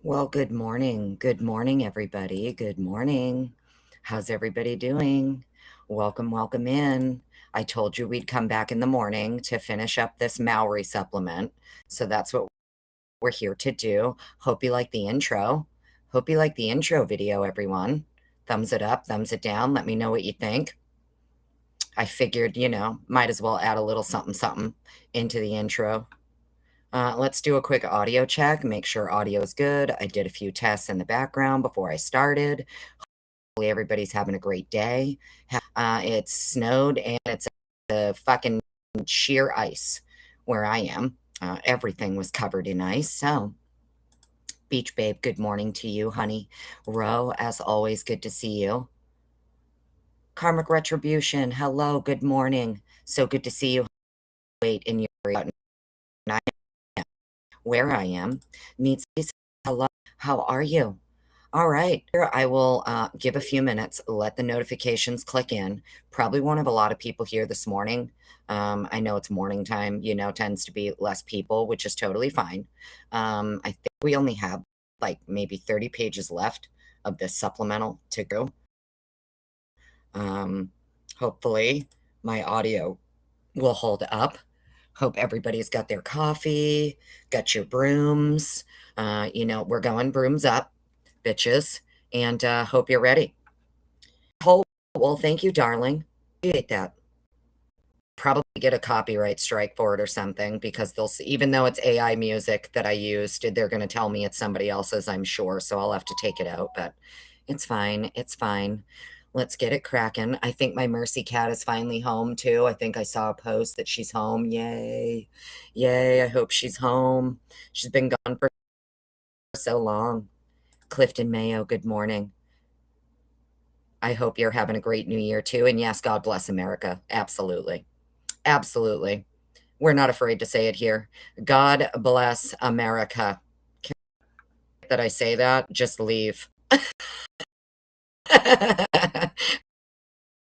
Well, good morning. Good morning, everybody. Good morning. How's everybody doing? Welcome, welcome in. I told you we'd come back in the morning to finish up this Mowery supplement. So that's what we're here to do. Hope you like the intro. Hope you like the intro video, everyone. Thumbs it up, thumbs it down. Let me know what you think. I figured, might as well add a little something something into the intro. Let's do a quick audio check, make sure audio is good. I did a few tests in the background before I started. Hopefully everybody's having a great day. It snowed and it's a fucking sheer ice where I am. Everything was covered in ice. So, Beach Babe, good morning to you, honey. Ro, as always, good to see you. Karmic Retribution, hello, good morning. So good to see you. Wait in your where I am. Needs hello. How are you? All right. Here I will give a few minutes, let the notifications click in. Probably won't have a lot of people here this morning. I know it's morning time, tends to be less people, which is totally fine. I think we only have like maybe 30 pages left of this supplemental to go. Hopefully my audio will hold up. Hope everybody's got their coffee, got your brooms. We're going brooms up, bitches, and hope you're ready. Well, thank you, darling. Appreciate that. Probably get a copyright strike for it or something because they'll see, even though it's AI music that I used, they're going to tell me it's somebody else's, I'm sure. So I'll have to take it out, but it's fine. It's fine. Let's get it cracking. I think my Mercy cat is finally home too. I think I saw a post that she's home. Yay. Yay. I hope she's home. She's been gone for so long. Clifton Mayo, good morning. I hope you're having a great new year too. And yes, God bless America. Absolutely. Absolutely. We're not afraid to say it here. God bless America. That I say that, just leave.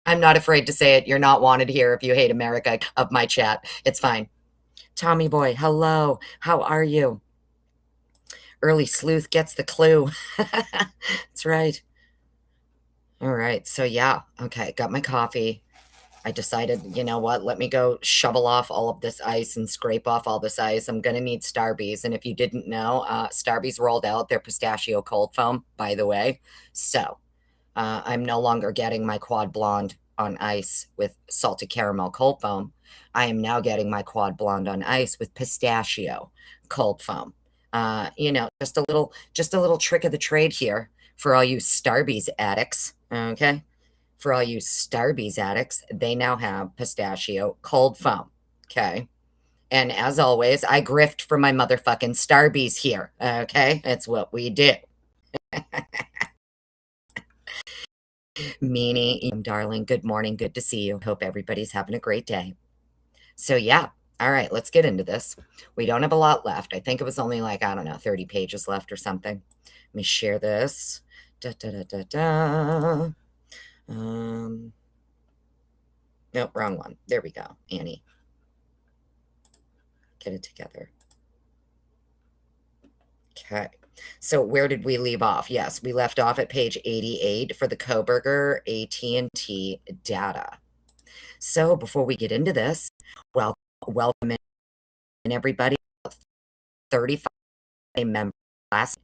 I'm not afraid to say it. You're not wanted here if you hate America of my chat. It's fine. Tommy boy, hello. How are you? Early sleuth gets the clue. That's right. All right. So yeah. Okay. Got my coffee. I decided, you know what? Let me go shovel off all of this ice and scrape off all this ice. I'm going to need Starbies. And if you didn't know, Starbies rolled out their pistachio cold foam, by the way. So I'm no longer getting my quad blonde on ice with salted caramel cold foam. I am now getting my quad blonde on ice with pistachio cold foam. Just a little trick of the trade here for all you Starbies addicts. Okay. For all you Starbies addicts, they now have pistachio cold foam. Okay. And as always, I grift for my motherfucking Starbies here. Okay. It's what we do. Meanie, darling, good morning. Good to see you. Hope everybody's having a great day. So, yeah. All right, let's get into this. We don't have a lot left. I think it was only like, I don't know, 30 pages left or something. Let me share this. Da, da, da, da, da. Nope, wrong one. There we go. Annie. Get it together. Okay. So where did we leave off? Yes, we left off at page 88 for the Kohberger AT&T data. So before we get into this, welcome in everybody. 35 members last.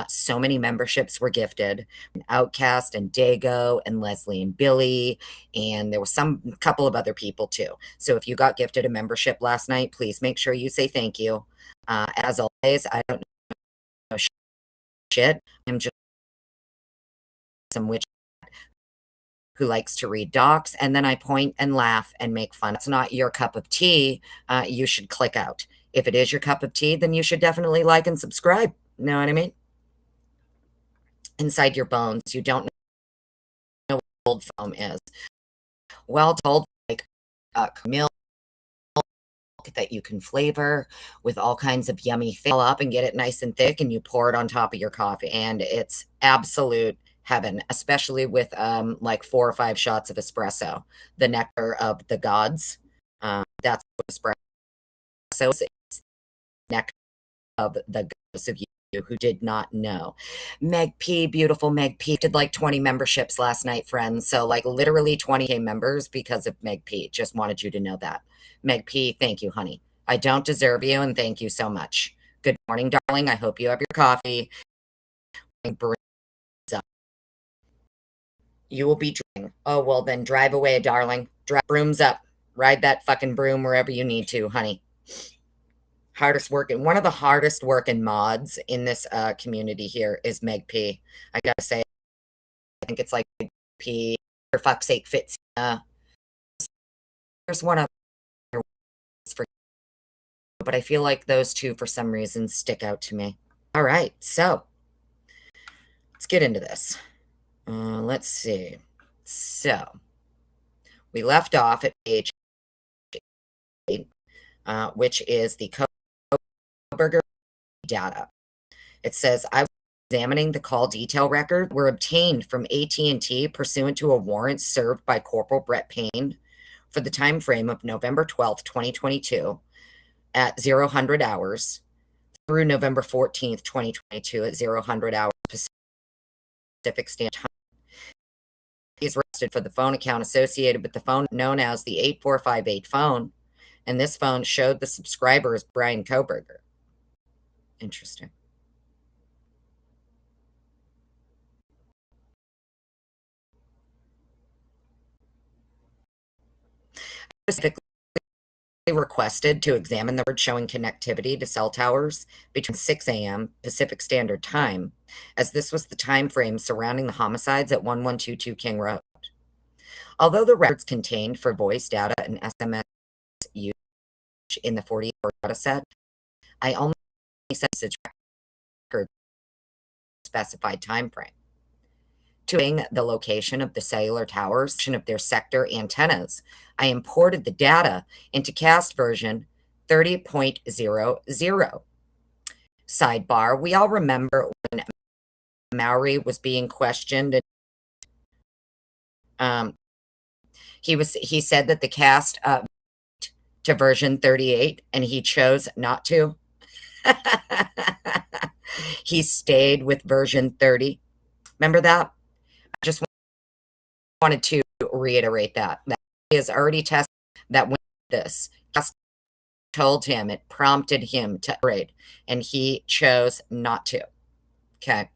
So many memberships were gifted. Outcast and Dago and Leslie and Billy, and there was some couple of other people too. So if you got gifted a membership last night, please make sure you say thank you. As always, I don't know shit. I'm just some witch who likes to read docs, and then I point and laugh and make fun. It's not your cup of tea. You should click out. If it is your cup of tea, then you should definitely like and subscribe. Know what I mean? Inside your bones, you don't know what cold foam is. Well told, like milk that you can flavor with all kinds of yummy things. Fill up and get it nice and thick, and you pour it on top of your coffee, and it's absolute heaven, especially with like 4 or 5 shots of espresso, the nectar of the gods. That's what espresso is. It's nectar of the gods of you. who did not know. Meg P, beautiful Meg P, did like 20 memberships last night, friends. So like literally 20K members because of Meg P. Just wanted you to know that. Meg P, thank you, honey. I don't deserve you, and thank you so much. Good morning, darling. I hope you have your coffee. You will be drinking. Oh, well, then drive away, darling. Drive brooms up. Ride that fucking broom wherever you need to, honey. Hardest working, one of the hardest working mods in this community here is Meg P. I gotta say, I think it's like Meg P. For fuck's sake, fits. There's one other, but I feel like those two, for some reason, stick out to me. All right, so let's get into this. Let's see. So we left off at page 8, which is the Kohberger data. It says, I was examining the call detail record were obtained from AT&T pursuant to a warrant served by Corporal Brett Payne for the time frame of November 12th, 2022 at 0000 hours through November 14th, 2022 at 0000 hours Pacific Standard Time. He's arrested for the phone account associated with the phone known as the 8458 phone, and this phone showed the subscriber as Brian Kohberger. Interesting. Specifically requested to examine the record showing connectivity to cell towers between 6 a.m. Pacific Standard Time, as this was the time frame surrounding the homicides at 1122 King Road. Although the records contained for voice data and SMS usage in the 44 data set, I only set message record specified time frame. To the location of the cellular towers and of their sector antennas, I imported the data into cast version 30.00. Sidebar, we all remember when Mowery was being questioned. He said that the cast to version 38, and he chose not to. He stayed with version 30. Remember that? I just wanted to reiterate that he has already tested that when this told him, it prompted him to upgrade, and he chose not to. Okay,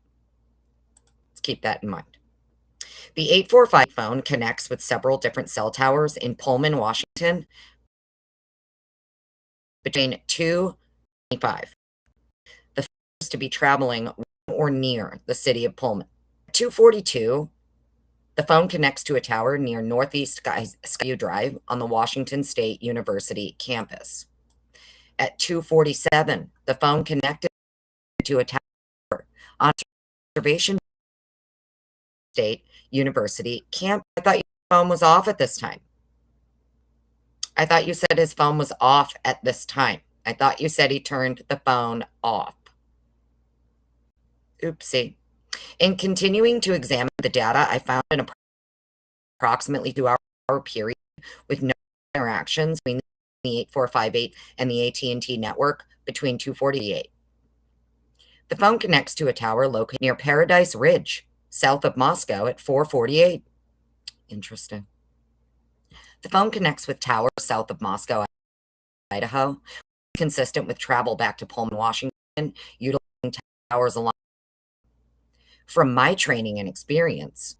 let's keep that in mind. The 845 phone connects with several different cell towers in Pullman, Washington between 2 and 5. The phone is to be traveling or near the city of Pullman. At 242, the phone connects to a tower near Northeast Skyview Drive on the Washington State University campus. At 247, the phone connected to a tower on Observation State University campus. I thought your phone was off at this time. I thought you said his phone was off at this time. I thought you said he turned the phone off. Oopsie. In continuing to examine the data, I found an approximately 2-hour period with no interactions between the 8458 and the AT&T network between 248. The phone connects to a tower located near Paradise Ridge, south of Moscow at 448. Interesting. The phone connects with towers south of Moscow, Idaho, consistent with travel back to Pullman, Washington, utilizing towers along. From my training and experience,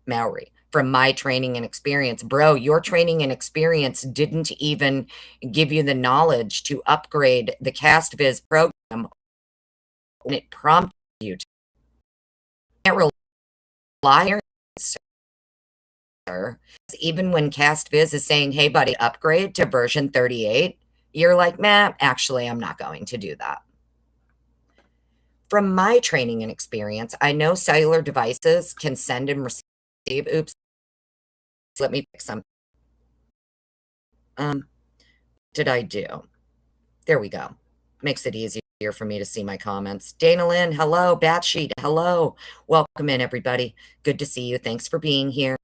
Mowery, from my training and experience, bro, your training and experience didn't even give you the knowledge to upgrade the CastViz program when it prompted you to. You can't rely on it, sir. Even when CastViz is saying, hey, buddy, upgrade to version 38, you're like, man, actually, I'm not going to do that. From my training and experience, I know cellular devices can send and receive. Oops. Let me fix something. Did I do? There we go. Makes it easier for me to see my comments. Dana Lynn, hello. Batsheet, hello. Welcome in, everybody. Good to see you. Thanks for being here.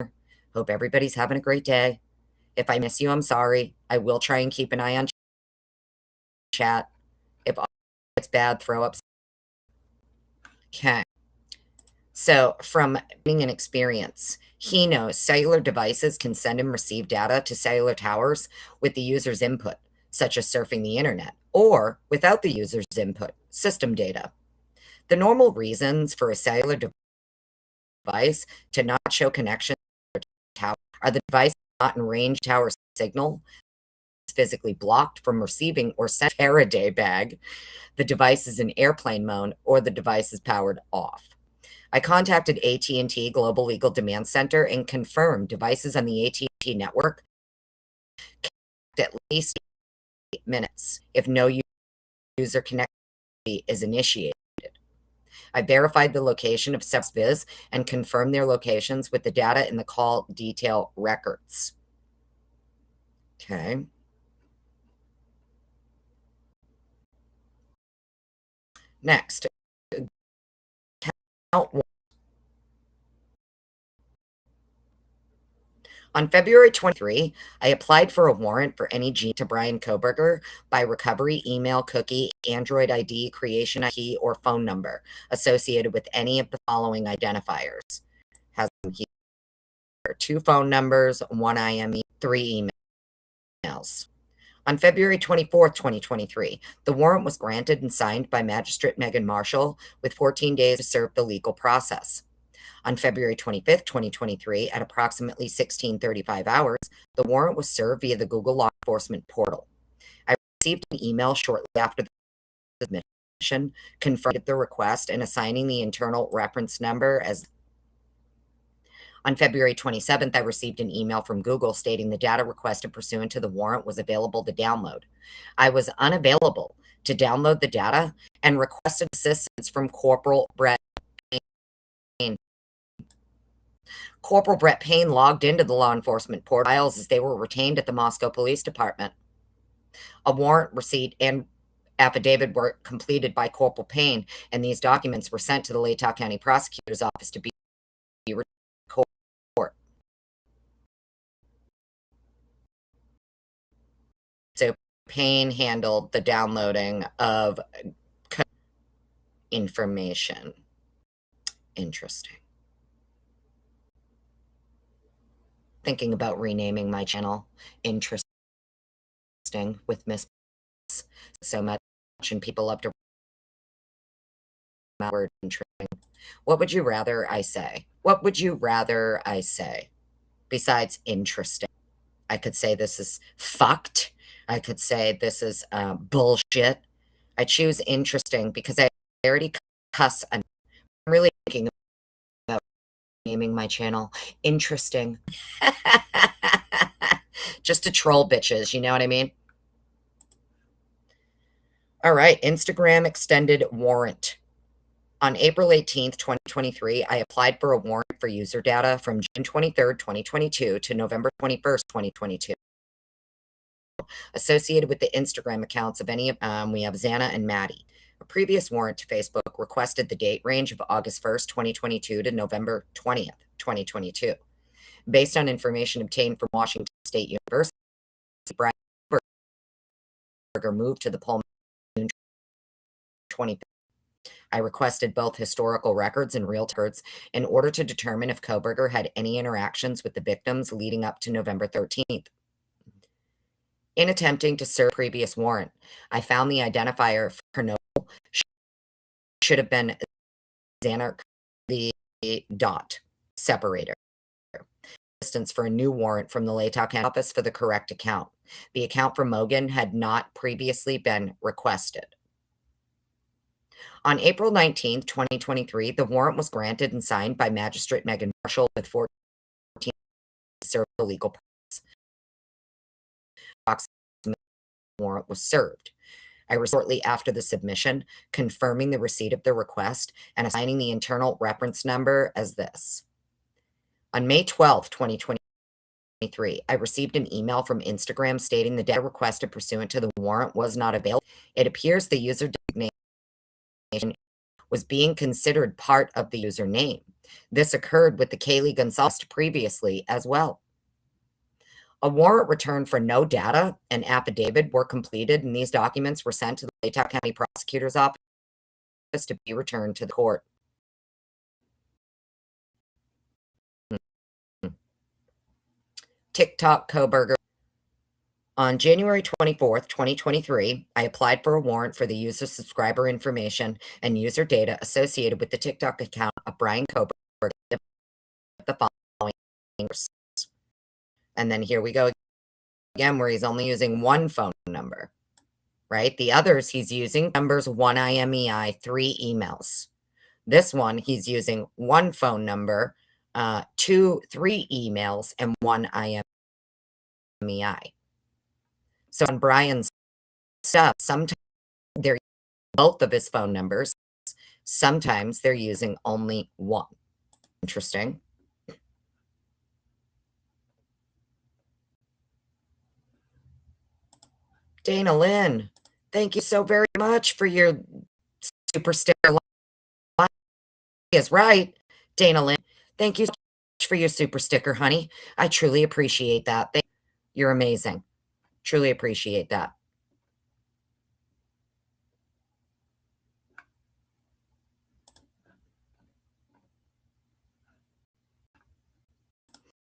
Hope everybody's having a great day. If I miss you, I'm sorry. I will try and keep an eye on chat. If it's bad, throw up Okay. So, from an experience, he knows cellular devices can send and receive data to cellular towers with the user's input, such as surfing the internet, or without the user's input, system data. The normal reasons for a cellular device to not show connection to a tower are the device not in range tower signal, physically blocked from receiving or sending a Faraday bag, the device is in airplane mode, or the device is powered off. I contacted AT&T Global Legal Demand Center and confirmed devices on the AT&T network at least 8 minutes if no user connectivity is initiated. I verified the location of Viz and confirmed their locations with the data in the call detail records. Okay. Next, count one. On February 23, I applied for a warrant for any to Brian Kohberger by recovery, email, cookie, Android ID, creation ID, or phone number associated with any of the following identifiers. Has here 2 phone numbers, 1 IME, 3 emails. On February 24, 2023, the warrant was granted and signed by Magistrate Megan Marshall with 14 days to serve the legal process. On February 25th, 2023, at approximately 16:35 hours, the warrant was served via the Google Law Enforcement portal. I received an email shortly after the submission confirming the request and assigning the internal reference number as. On February 27th, I received an email from Google stating the data requested pursuant to the warrant was available to download. I was unavailable to download the data and requested assistance from Corporal Brett Payne. Corporal Brett Payne logged into the law enforcement portals as they were retained at the Moscow Police Department. A warrant receipt and affidavit were completed by Corporal Payne, and these documents were sent to the Ada County Prosecutor's Office to be recorded. So Payne handled the downloading of information. Interesting. Thinking about renaming my channel. Interesting with Miss so much, and people love to word interesting. What would you rather I say? What would you rather I say? Besides interesting. I could say this is fucked. I could say this is bullshit. I choose interesting because I already cuss. I'm really thinking about naming my channel Interesting. Just to troll bitches, you know what I mean? All right, Instagram extended warrant. On April 18th, 2023, I applied for a warrant for user data from June 23rd, 2022 to November 21st, 2022. Associated with the Instagram accounts of any of we have Xana and Maddie. A previous warrant to Facebook requested the date range of August 1st, 2022 to November 20th, 2022. Based on information obtained from Washington State University, Brian Kohberger moved to the Pullman June 25th. I requested both historical records and real records in order to determine if Kohberger had any interactions with the victims leading up to November 13th. In attempting to serve a previous warrant, I found the identifier for Noble should have been Xanark, the dot separator. Distance for a new warrant from the Ada County office for the correct account. The account for Mogan had not previously been requested. On April 19th, 2023, the warrant was granted and signed by Magistrate Megan Marshall with 14 to serve the legal process. The warrant was served. I was shortly after the submission, confirming the receipt of the request and assigning the internal reference number as this. On May 12th, 2023, I received an email from Instagram stating the data requested pursuant to the warrant was not available. It appears the user designation was being considered part of the username. This occurred with the Kaylee Gonzalez previously as well. A warrant returned for no data and affidavit were completed, and these documents were sent to the Ada County Prosecutor's Office to be returned to the court. TikTok Kohberger. On January 24th, 2023, I applied for a warrant for the user subscriber information and user data associated with the TikTok account of Brian Kohberger. The following. And then here we go again, where he's only using one phone number, right? The others, he's using numbers, one IMEI, 3 emails. This one, he's using one phone number, 3 emails, and one IMEI. So on Brian's stuff, sometimes they're using both of his phone numbers. Sometimes they're using only one. Interesting. Dana Lynn, thank you so very much for your super sticker. Is right. Dana Lynn, thank you so much for your super sticker, honey. I truly appreciate that. You're amazing. Truly appreciate that.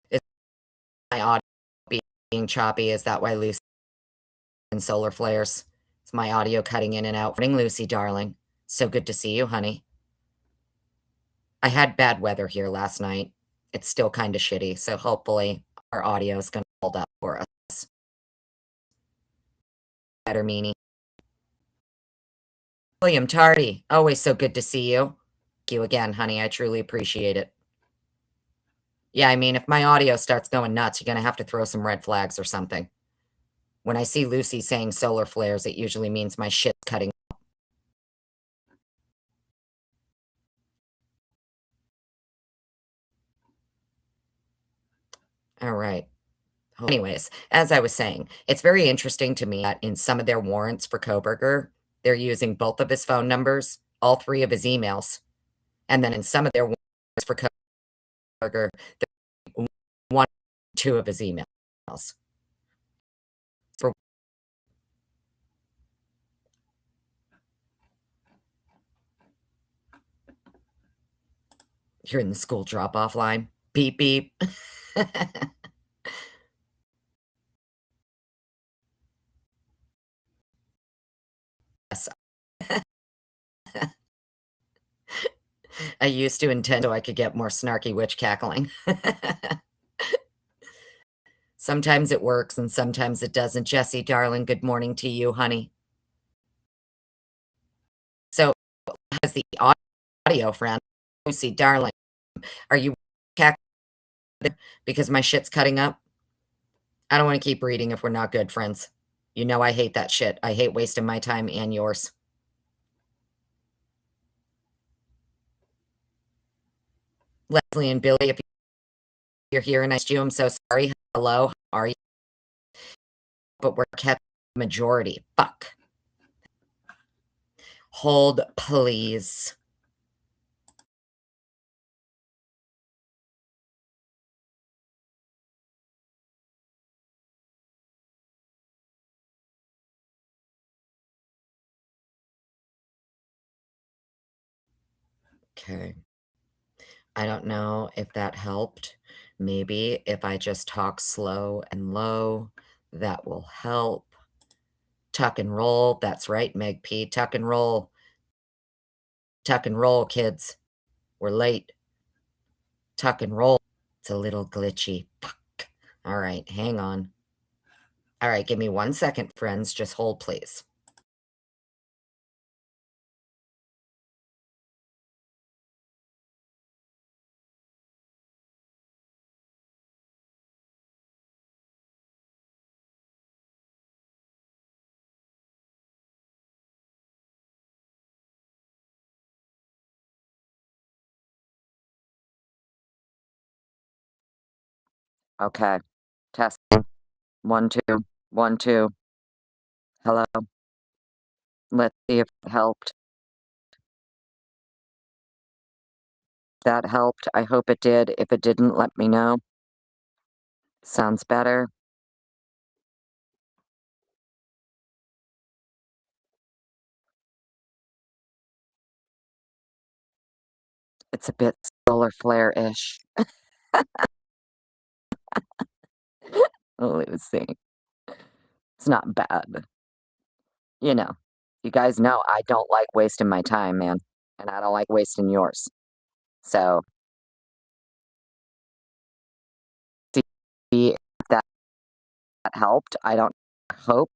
Is my audio being choppy? Is that why Lucy and solar flares? It's my audio cutting in and out. Morning, Lucy, darling. So good to see you, honey. I had bad weather here last night. It's still kind of shitty, so hopefully our audio is going to hold up for us. Better meanie. William Tardy, always so good to see you. Thank you again, honey. I truly appreciate it. Yeah, I mean, if my audio starts going nuts, you're going to have to throw some red flags or something. When I see Lucy saying solar flares, it usually means my shit's cutting. All right. Anyways, as I was saying, it's very interesting to me that in some of their warrants for Kohberger, they're using both of his phone numbers, all 3 of his emails. And then in some of their warrants for Kohberger, they're 1, 2 of his emails. For you're in the school drop-off line. Beep, beep. Yes. I used to intend so I could get more snarky witch cackling. Sometimes it works and sometimes it doesn't. Jessie, darling, good morning to you, honey. So, has the audio friend, Lucy, darling, are you cackling because my shit's cutting up? I don't want to keep reading if we're not good friends. You know I hate that shit. I hate wasting my time and yours. Leslie and Billy, if you're here and I missed you, I'm so sorry. Hello, how are you? But we're kept majority. Fuck. Hold, please. Okay. I don't know if that helped. Maybe if I just talk slow and low, that will help. Tuck and roll. That's right, Meg P. Tuck and roll. Tuck and roll, kids. We're late. Tuck and roll. It's a little glitchy. Fuck. All right, hang on. All right, give me 1 second, friends. Just hold, please. Okay. Testing. 1, 2. 1, 2. Hello. Let's see if it helped. That helped. I hope it did. If it didn't, let me know. Sounds better. It's a bit solar flare-ish. Lucy. It's not bad. You know, you guys know I don't like wasting my time, man, and I don't like wasting yours. So, see if that helped. I don't hope.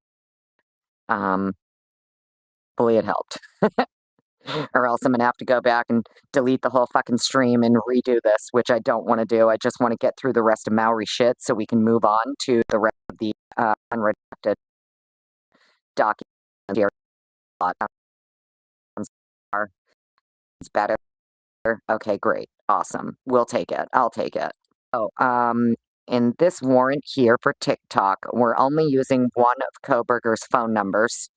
Um, Hopefully it helped. Or else I'm gonna have to go back and delete the whole fucking stream and redo this, which I don't want to do. I just want to get through the rest of Mowery shit so we can move on to the rest of the unredacted document here. It's better. Okay, great. Awesome. We'll take it. I'll take it. Oh, in this warrant here for TikTok, we're only using one of Kohberger's phone numbers,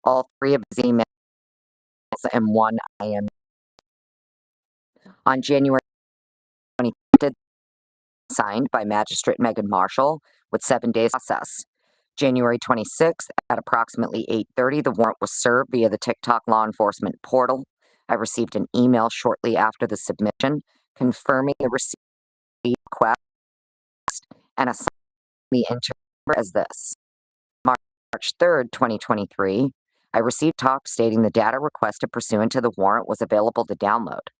all three of his emails, and one IM. On January 25th, signed by Magistrate Megan Marshall with 7 days process. January 26th at approximately 8:30, the warrant was served via the TikTok law enforcement portal. I received an email shortly after the submission confirming the receipt request and assigned the interview as this. March 3rd, 2023, I received talk stating the data requested pursuant to the warrant was available to download.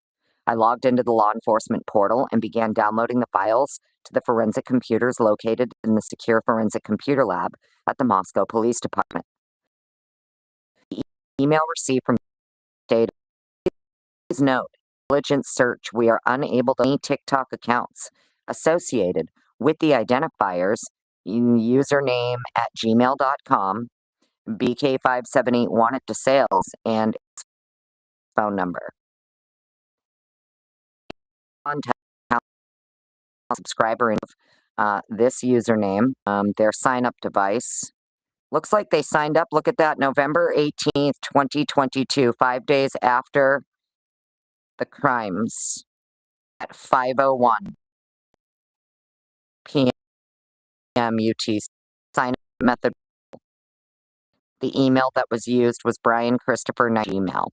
I logged into the law enforcement portal and began downloading the files to the forensic computers located in the secure forensic computer lab at the Moscow Police Department. The email received from State. Please note, diligent search, we are unable to any TikTok accounts associated with the identifiers username at gmail.com, BK5781 at DeSales, and phone number. Contact subscriber in this username, their sign-up device. Looks like they signed up, look at that, November 18th, 2022, 5 days after the crimes at 5:01 p.m. UTC. Sign-up method. The email that was used was Brian Christopher email.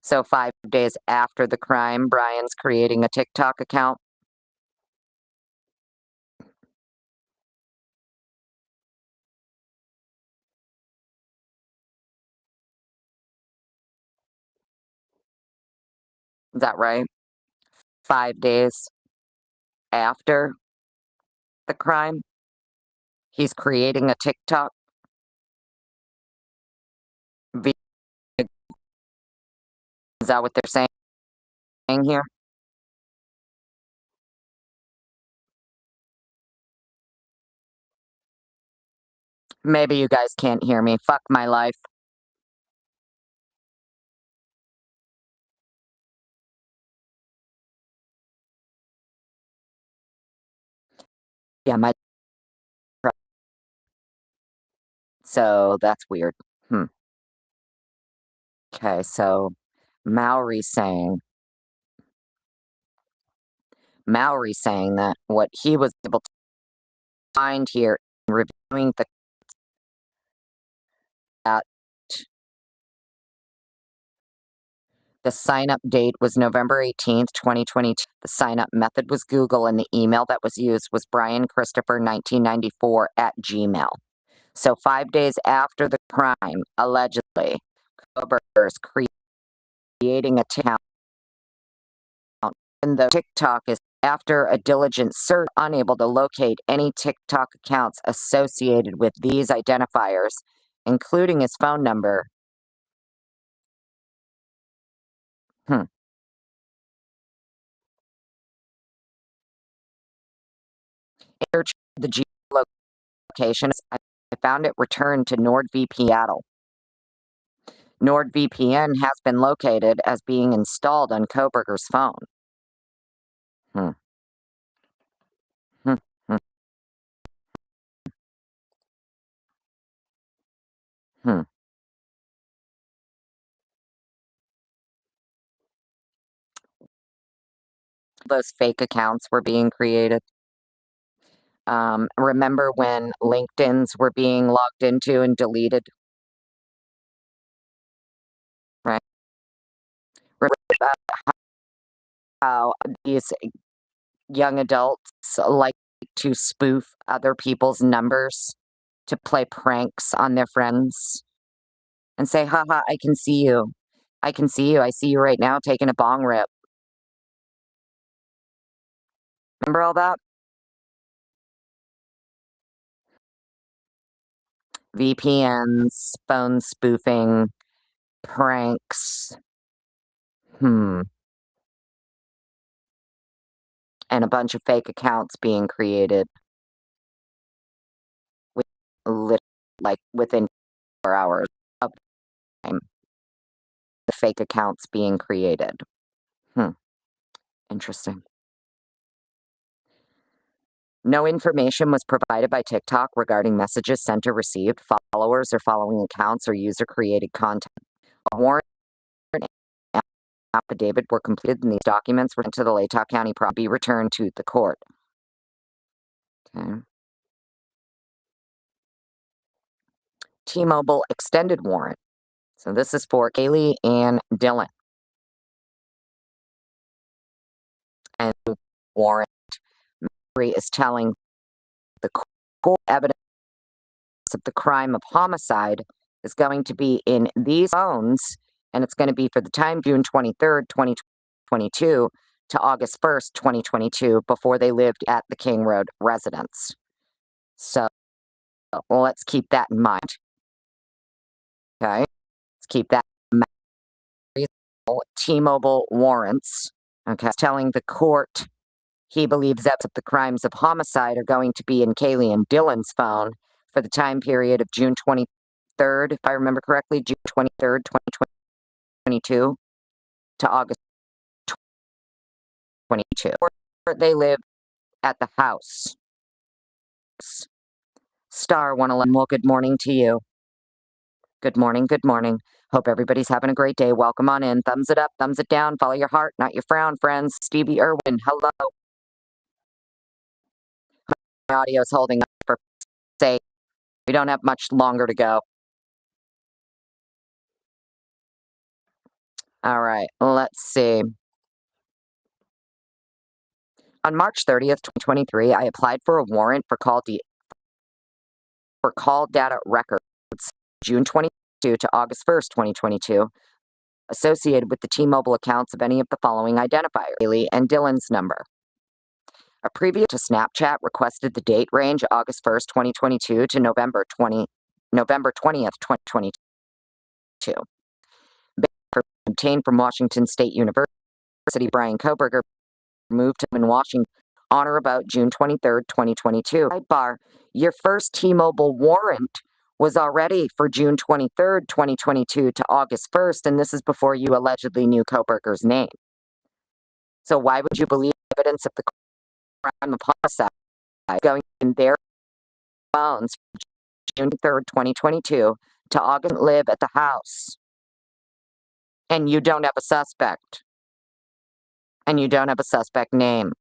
So 5 days after the crime, Brian's creating a TikTok account. Is that right? 5 days after the crime, he's creating a TikTok. Is that what they're saying here? Maybe you guys can't hear me. Fuck my life. Yeah, so that's weird. Okay, so Mowery saying that what he was able to find here in reviewing the sign-up date was November 18th, 2022. The sign-up method was Google, and the email that was used was Brian Christopher 1994 at Gmail. So 5 days after the crime, allegedly, Kohberger is creating a account, and the TikTok is after a diligent search, unable to locate any TikTok accounts associated with these identifiers, including his phone number. Search the geolocation. I found it returned to NordVPN Seattle. NordVPN has been located as being installed on Kohberger's phone. Hmm. Hmm. Hmm. Hmm. Those fake accounts were being created. Remember when LinkedIn's were being logged into and deleted? Right? Remember how these young adults like to spoof other people's numbers to play pranks on their friends and say, haha, I can see you. I can see you. I see you right now taking a bong rip. Remember all that? VPNs, phone spoofing, pranks. And a bunch of fake accounts being created with like within 4 hours of time. The fake accounts being created. Interesting. No information was provided by TikTok regarding messages sent or received, followers or following accounts, or user-created content. A warrant and affidavit were completed, and these documents were sent to the Ada County to be returned to the court. Okay. T-Mobile extended warrant. So this is for Kaylee and Dylan. And warrant Mowery is telling the court evidence of the crime of homicide is going to be in these phones, and it's going to be for the time June 23rd, 2022 to August 1st, 2022, before they lived at the King Road residence. So let's keep that in mind. Okay, let's keep that in mind. T-Mobile warrants. Okay, telling the court he believes that the crimes of homicide are going to be in Kaylee and Dylan's phone for the time period of June 23rd, if I remember correctly, June 23rd, 2022 to August 22. They live at the house. Star 111, well, good morning to you. Good morning, good morning. Hope everybody's having a great day. Welcome on in. Thumbs it up, thumbs it down. Follow your heart, not your frown, friends. Stevie Irwin, hello. My audio's holding up for sake. We don't have much longer to go. All right, let's see. On March 30th, 2023, I applied for a warrant for call data records June 22 to August 1st, 2022, associated with the T-Mobile accounts of any of the following identifiers, Kaylee and Dylan's number. A preview to Snapchat requested the date range August 1st, 2022 to November 20th, 2022. Obtained from Washington State University, Brian Kohberger moved to in Washington on or about June 23rd, 2022. Sidebar, your first T-Mobile warrant was already for June 23rd, 2022 to August 1st, and this is before you allegedly knew Kohberger's name. So why would you believe evidence of the crime of homicide going in their phones June 3rd, 2022 to August live at the house? And you don't have a suspect. And you don't have a suspect name.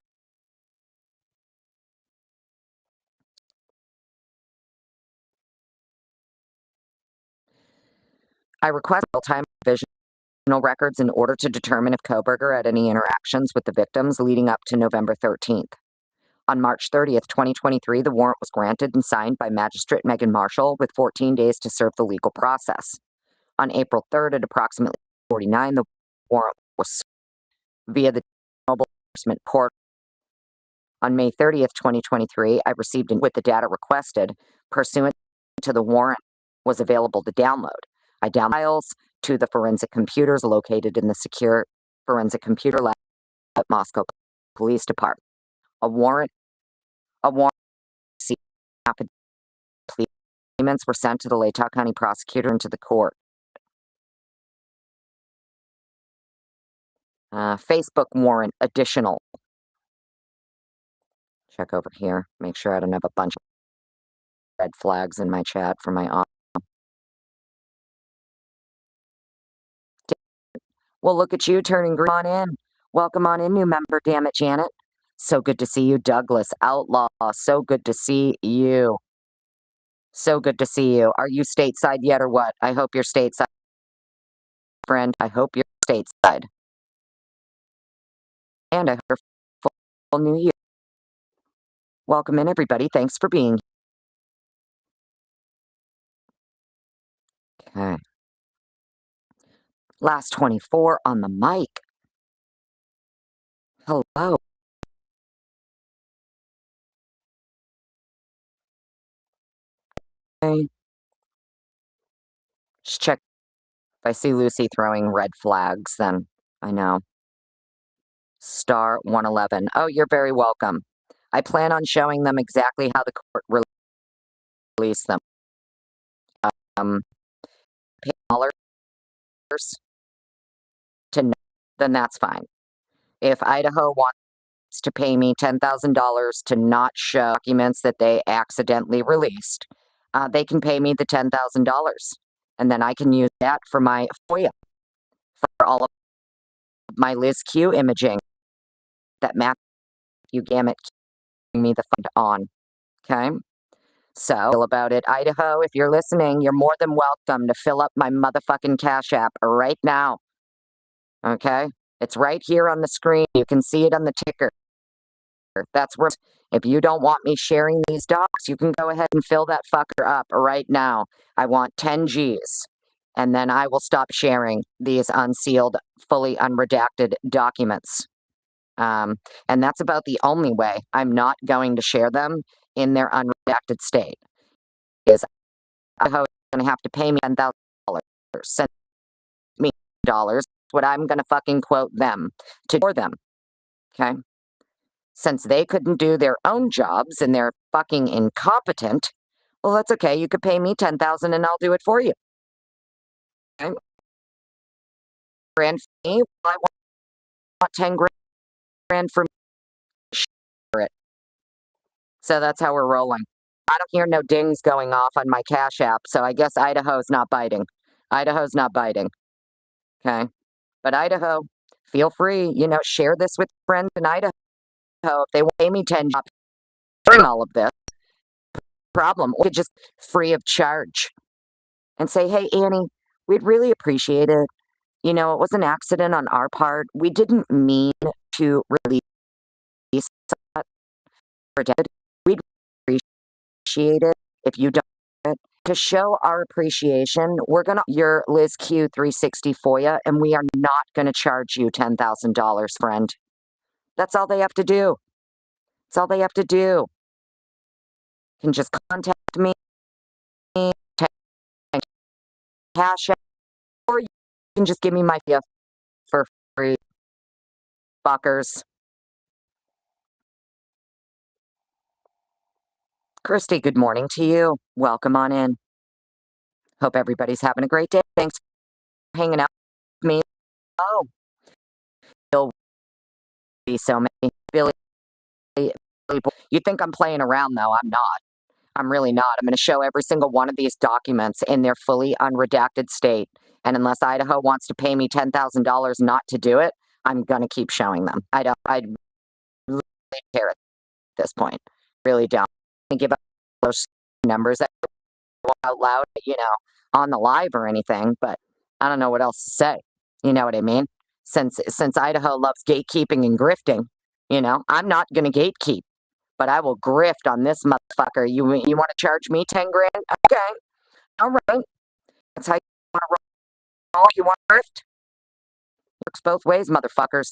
I request real-time provisional records in order to determine if Kohberger had any interactions with the victims leading up to November 13th. On March 30th, 2023, the warrant was granted and signed by Magistrate Megan Marshall with 14 days to serve the legal process. On April 3rd at approximately 49, the warrant was via the mobile enforcement portal. On May 30th, 2023, I received with the data requested pursuant to the warrant was available to download. I downloaded files to the forensic computers located in the secure forensic computer lab at Moscow Police Department. A warrant payments were sent to the Ada County prosecutor and to the court. Facebook warrant additional. Check over here. Make sure I don't have a bunch of red flags in my chat for my Well, look at you turning green on in. Welcome on in, new member. Damn it, Janet. So good to see you, Douglas Outlaw. So good to see you. So good to see you. Are you stateside yet or what? I hope you're stateside, friend. I hope you're stateside. And I hope you're full new year. Welcome in, everybody. Thanks for being here. Okay. Last 24 on the mic. Hello. Hey. Just check. If I see Lucy throwing red flags, then I know. Star 111. Oh, you're very welcome. I plan on showing them exactly how the court released them. Pay dollars to know, then that's fine. If Idaho wants to pay me $10,000 to not show documents that they accidentally released, they can pay me the $10,000. And then I can use that for my FOIA, for all of my Liz Q imaging that Matthew Gamet gave me the fund on. Okay? So, about it, Idaho, if you're listening, you're more than welcome to fill up my motherfucking Cash App right now. Okay? It's right here on the screen. You can see it on the ticker. That's where, if you don't want me sharing these docs, you can go ahead and fill that fucker up right now. I want 10 G's. And then I will stop sharing these unsealed, fully unredacted documents. And that's about the only way I'm not going to share them in their unredacted state. Is Idaho going to have to pay me $10,000? Send me dollars. What I'm going to fucking quote them to for them. Okay. Since they couldn't do their own jobs and they're fucking incompetent, well, that's okay. You could pay me $10,000 and I'll do it for you. Okay. Grand for me. Well, I want 10 grand for me. Share it. So that's how we're rolling. I don't hear no dings going off on my Cash App, so I guess Idaho's not biting. Idaho's not biting. Okay. But Idaho, feel free, share this with friends in Idaho. If they want to pay me 10 jobs during all of this problem, or just free of charge and say, hey, Annie, we'd really appreciate it. It was an accident on our part. We didn't mean to release that. We'd appreciate it if you don't. To show our appreciation, we're going to your Liz Q 360 FOIA, and we are not going to charge you $10,000, friend. That's all they have to do. That's all they have to do. You can just contact me, Cash App, or you can just give me my gift for free, fuckers. Christy, good morning to you. Welcome on in. Hope everybody's having a great day. Thanks for hanging out with me. Oh, there'll be so many. Billy, you think I'm playing around, though. I'm not. I'm really not. I'm going to show every single one of these documents in their fully unredacted state. And unless Idaho wants to pay me $10,000 not to do it, I'm going to keep showing them. I really care at this point. Really don't. I give up those numbers out loud, on the live or anything, but I don't know what else to say. You know what I mean? Since Idaho loves gatekeeping and grifting, I'm not going to gatekeep, but I will grift on this motherfucker. You want to charge me 10 grand? Okay, all right. That's how you want to roll. You want to grift? Works both ways, motherfuckers.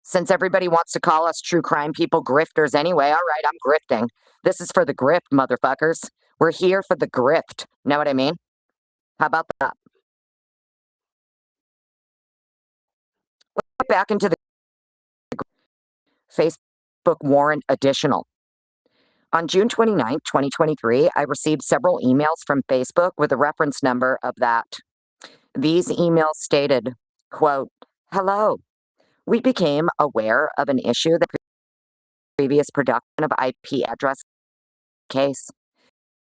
Since everybody wants to call us true crime people grifters anyway, all right, I'm grifting. This is for the grift, motherfuckers. We're here for the grift. Know what I mean? How about that? Let's get back into the Facebook warrant additional. On June 29, 2023, I received several emails from Facebook with a reference number of that. These emails stated, quote, hello, we became aware of an issue that previous production of IP address case.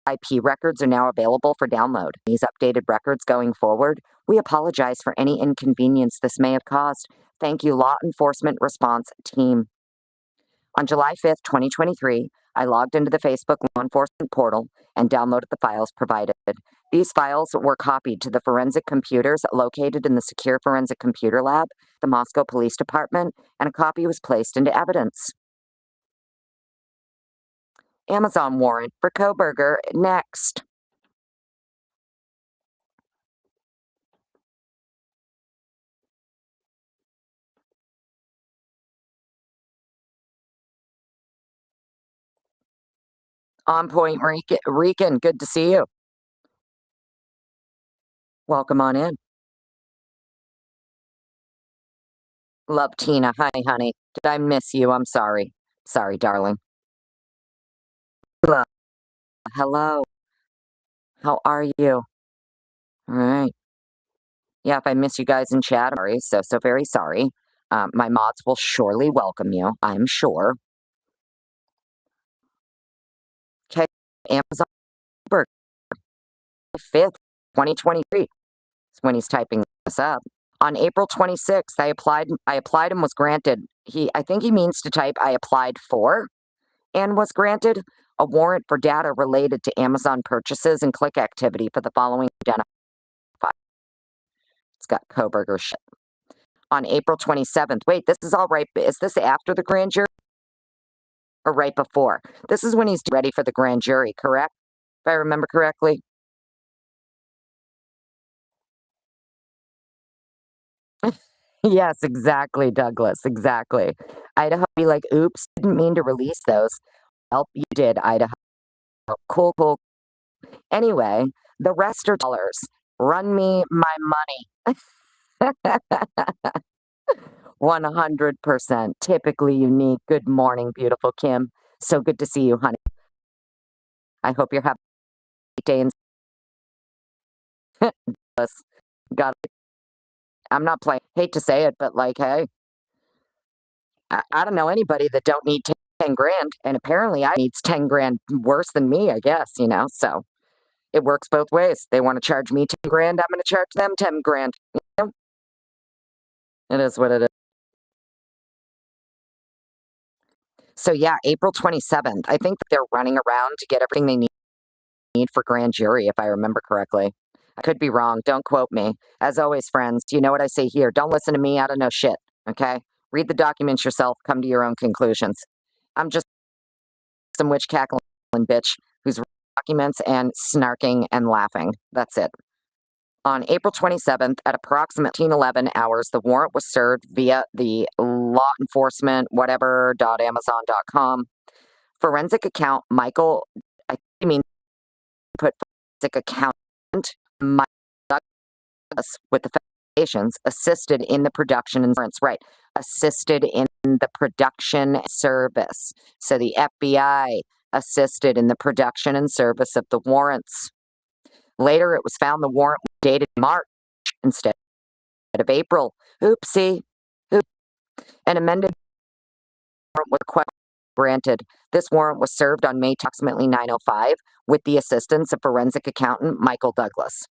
IP records are now available for download. These updated records going forward, we apologize for any inconvenience this may have caused. Thank you, Law Enforcement Response Team. On July 5th, 2023, I logged into the Facebook law enforcement portal and downloaded the files provided. These files were copied to the forensic computers located in the Secure Forensic Computer Lab, the Moscow Police Department, and a copy was placed into evidence. Amazon warrant for Kohberger next. On point, Rican, good to see you. Welcome on in. Love Tina. Hi, honey. Did I miss you? I'm sorry. Sorry, darling. Hello. How are you? All right. Yeah, if I miss you guys in chat, I'm sorry. So very sorry. My mods will surely welcome you, I'm sure. Okay. Amazon 5th, 2023 is when he's typing this up. On April 26th, I applied and was granted. I think he means to type I applied for and was granted a warrant for data related to Amazon purchases and click activity for the following identified. It's got Kohberger shit. On April 27th, wait, this is all right. Is this after the grand jury or right before? This is when he's ready for the grand jury, correct? If I remember correctly. Yes, exactly, Douglas. Exactly. Idaho be like, oops, didn't mean to release those. Well, you did, Idaho. Cool, cool. Anyway, the rest are dollars. Run me my money. 100%. Typically unique. Good morning, beautiful Kim. So good to see you, honey. I hope you're having a great day. Got it. I'm not playing. Hate to say it, but like, hey, I don't know anybody that don't need 10 grand. And apparently I needs 10 grand worse than me, I guess, so it works both ways. They want to charge me 10 grand. I'm going to charge them 10 grand. It is what it is. So yeah, April 27th. I think that they're running around to get everything they need for grand jury, if I remember correctly. I could be wrong. Don't quote me. As always, friends, you know what I say here. Don't listen to me. I don't know shit. Okay? Read the documents yourself. Come to your own conclusions. I'm just some witch cackling bitch who's reading documents and snarking and laughing. That's it. On April 27th at approximately 11 hours, the warrant was served via the law enforcement whatever.amazon.com forensic account Michael, I mean, put forensic accountant Michael Douglas with the foundations assisted in the production and right, assisted in the production service. So the FBI assisted in the production and service of the warrants. Later, it was found the warrant was dated March instead of April. Oopsie. An amended warrant was granted. This warrant was served on May approximately 9:05 with the assistance of forensic accountant Michael Douglas.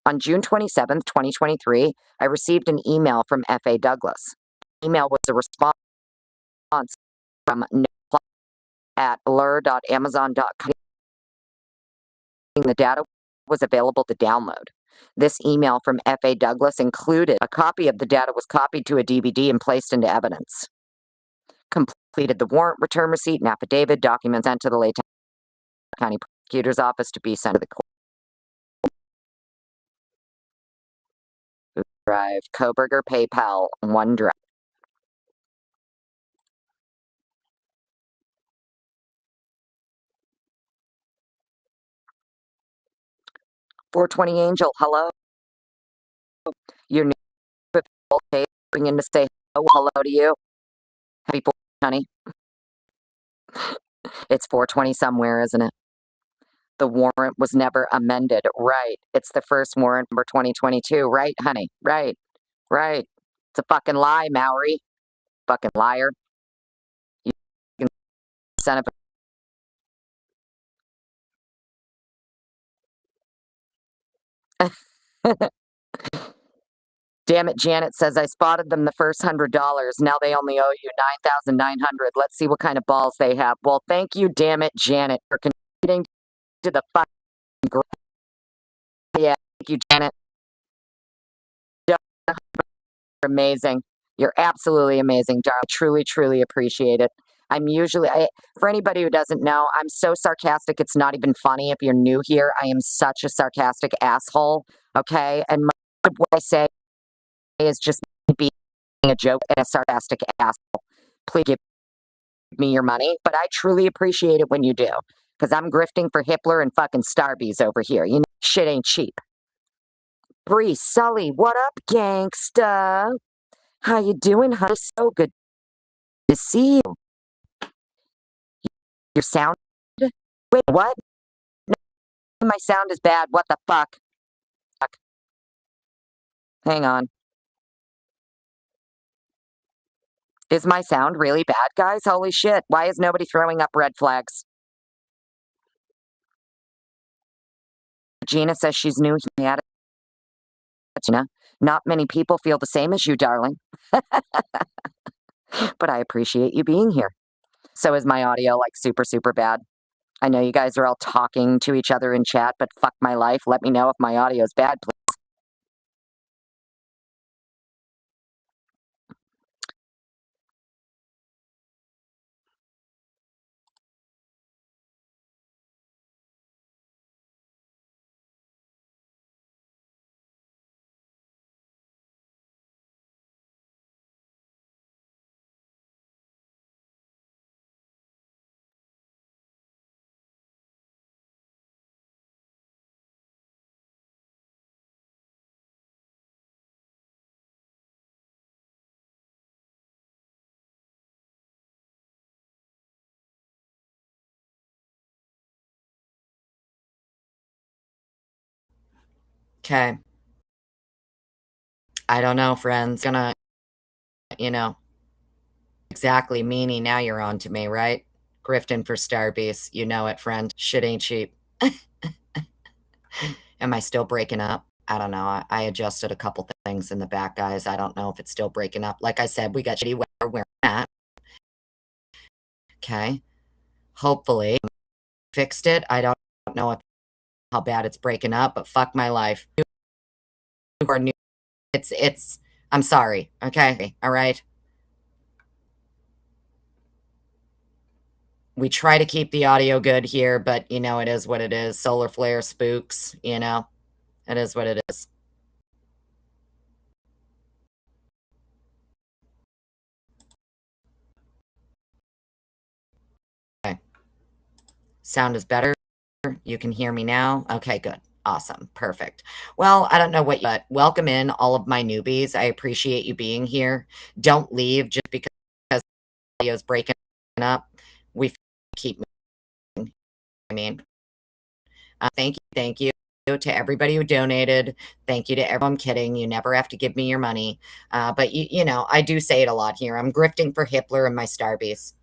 On June 27th, 2023, I received an email from F.A. Douglas. The email was a response from at lure.amazon.com. The data was available to download. This email from F.A. Douglas included a copy of the data was copied to a DVD and placed into evidence. Completed the warrant return receipt and affidavit documents sent to the Ada County Prosecutor's Office to be sent to the court. Drive, Kohberger, PayPal, OneDrive. $420 Angel, hello. Your new bringing in to say hello to you. Happy 4th, honey. It's 420 somewhere, isn't it? The warrant was never amended. Right. It's the first warrant number 2022. Right, honey? Right. It's a fucking lie, Mowery. Fucking liar. You son of a... Damn it, Janet says I spotted them the first $100. Now they only owe you $9,900. Let's see what kind of balls they have. Well, thank you, damn it, Janet, for contributing to the fucking. Yeah, thank you, Janet. You're amazing. You're absolutely amazing, darling. Truly, truly appreciate it. I'm usually, for anybody who doesn't know, I'm so sarcastic, it's not even funny. If you're new here, I am such a sarcastic asshole, okay? And most of what I say is just being a joke and a sarcastic asshole. Please give me your money, but I truly appreciate it when you do, because I'm grifting for Hitler and fucking Starbies over here. You know, shit ain't cheap. Bree, Sully, what up, gangsta? How you doing, honey? So good to see you. Your sound? Wait, what? No, my sound is bad. What the fuck? Hang on. Is my sound really bad, guys? Holy shit. Why is nobody throwing up red flags? Gina says she's new here. Gina, not many people feel the same as you, darling. But I appreciate you being here. So is my audio like super, super bad? I know you guys are all talking to each other in chat, but fuck my life. Let me know if my audio is bad, please. Okay. I don't know, friends. Gonna, you know, exactly, meanie. Now you're on to me, right? Grifting for Starbeast. You know it, friend. Shit ain't cheap. Am I still breaking up? I don't know. I adjusted a couple things in the back, guys. I don't know if it's still breaking up. Like I said, we got shitty weather where I'm at. Okay. Hopefully, fixed it. I don't know how bad it's breaking up, but fuck my life. It's, I'm sorry. Okay. All right. We try to keep the audio good here, but you know, it is what it is. Solar flare spooks, you know, it is what it is. Okay. Sound is better. You can hear me now. Okay, good. Awesome. Perfect. Well, I don't know what, but welcome in all of my newbies. I appreciate you being here. Don't leave just because the audio is breaking up. We keep moving. I mean, thank you to everybody who donated. Thank you to everyone. I'm kidding. You never have to give me your money. But you know, I do say it a lot here. I'm grifting for Hitler and my Starbies.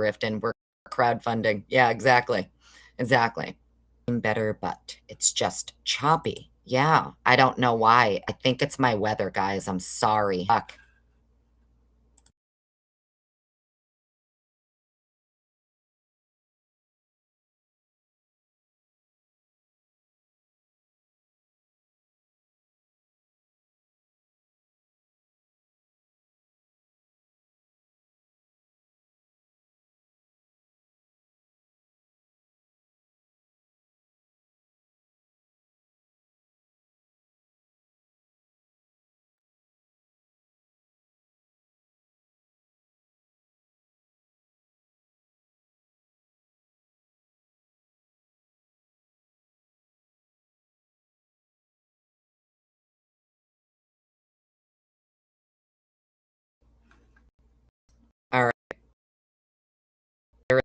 Grifting. We're crowdfunding. Yeah, exactly. Exactly. Better, but it's just choppy. Yeah, I don't know why. I think it's my weather, guys. I'm sorry. Fuck. All right. I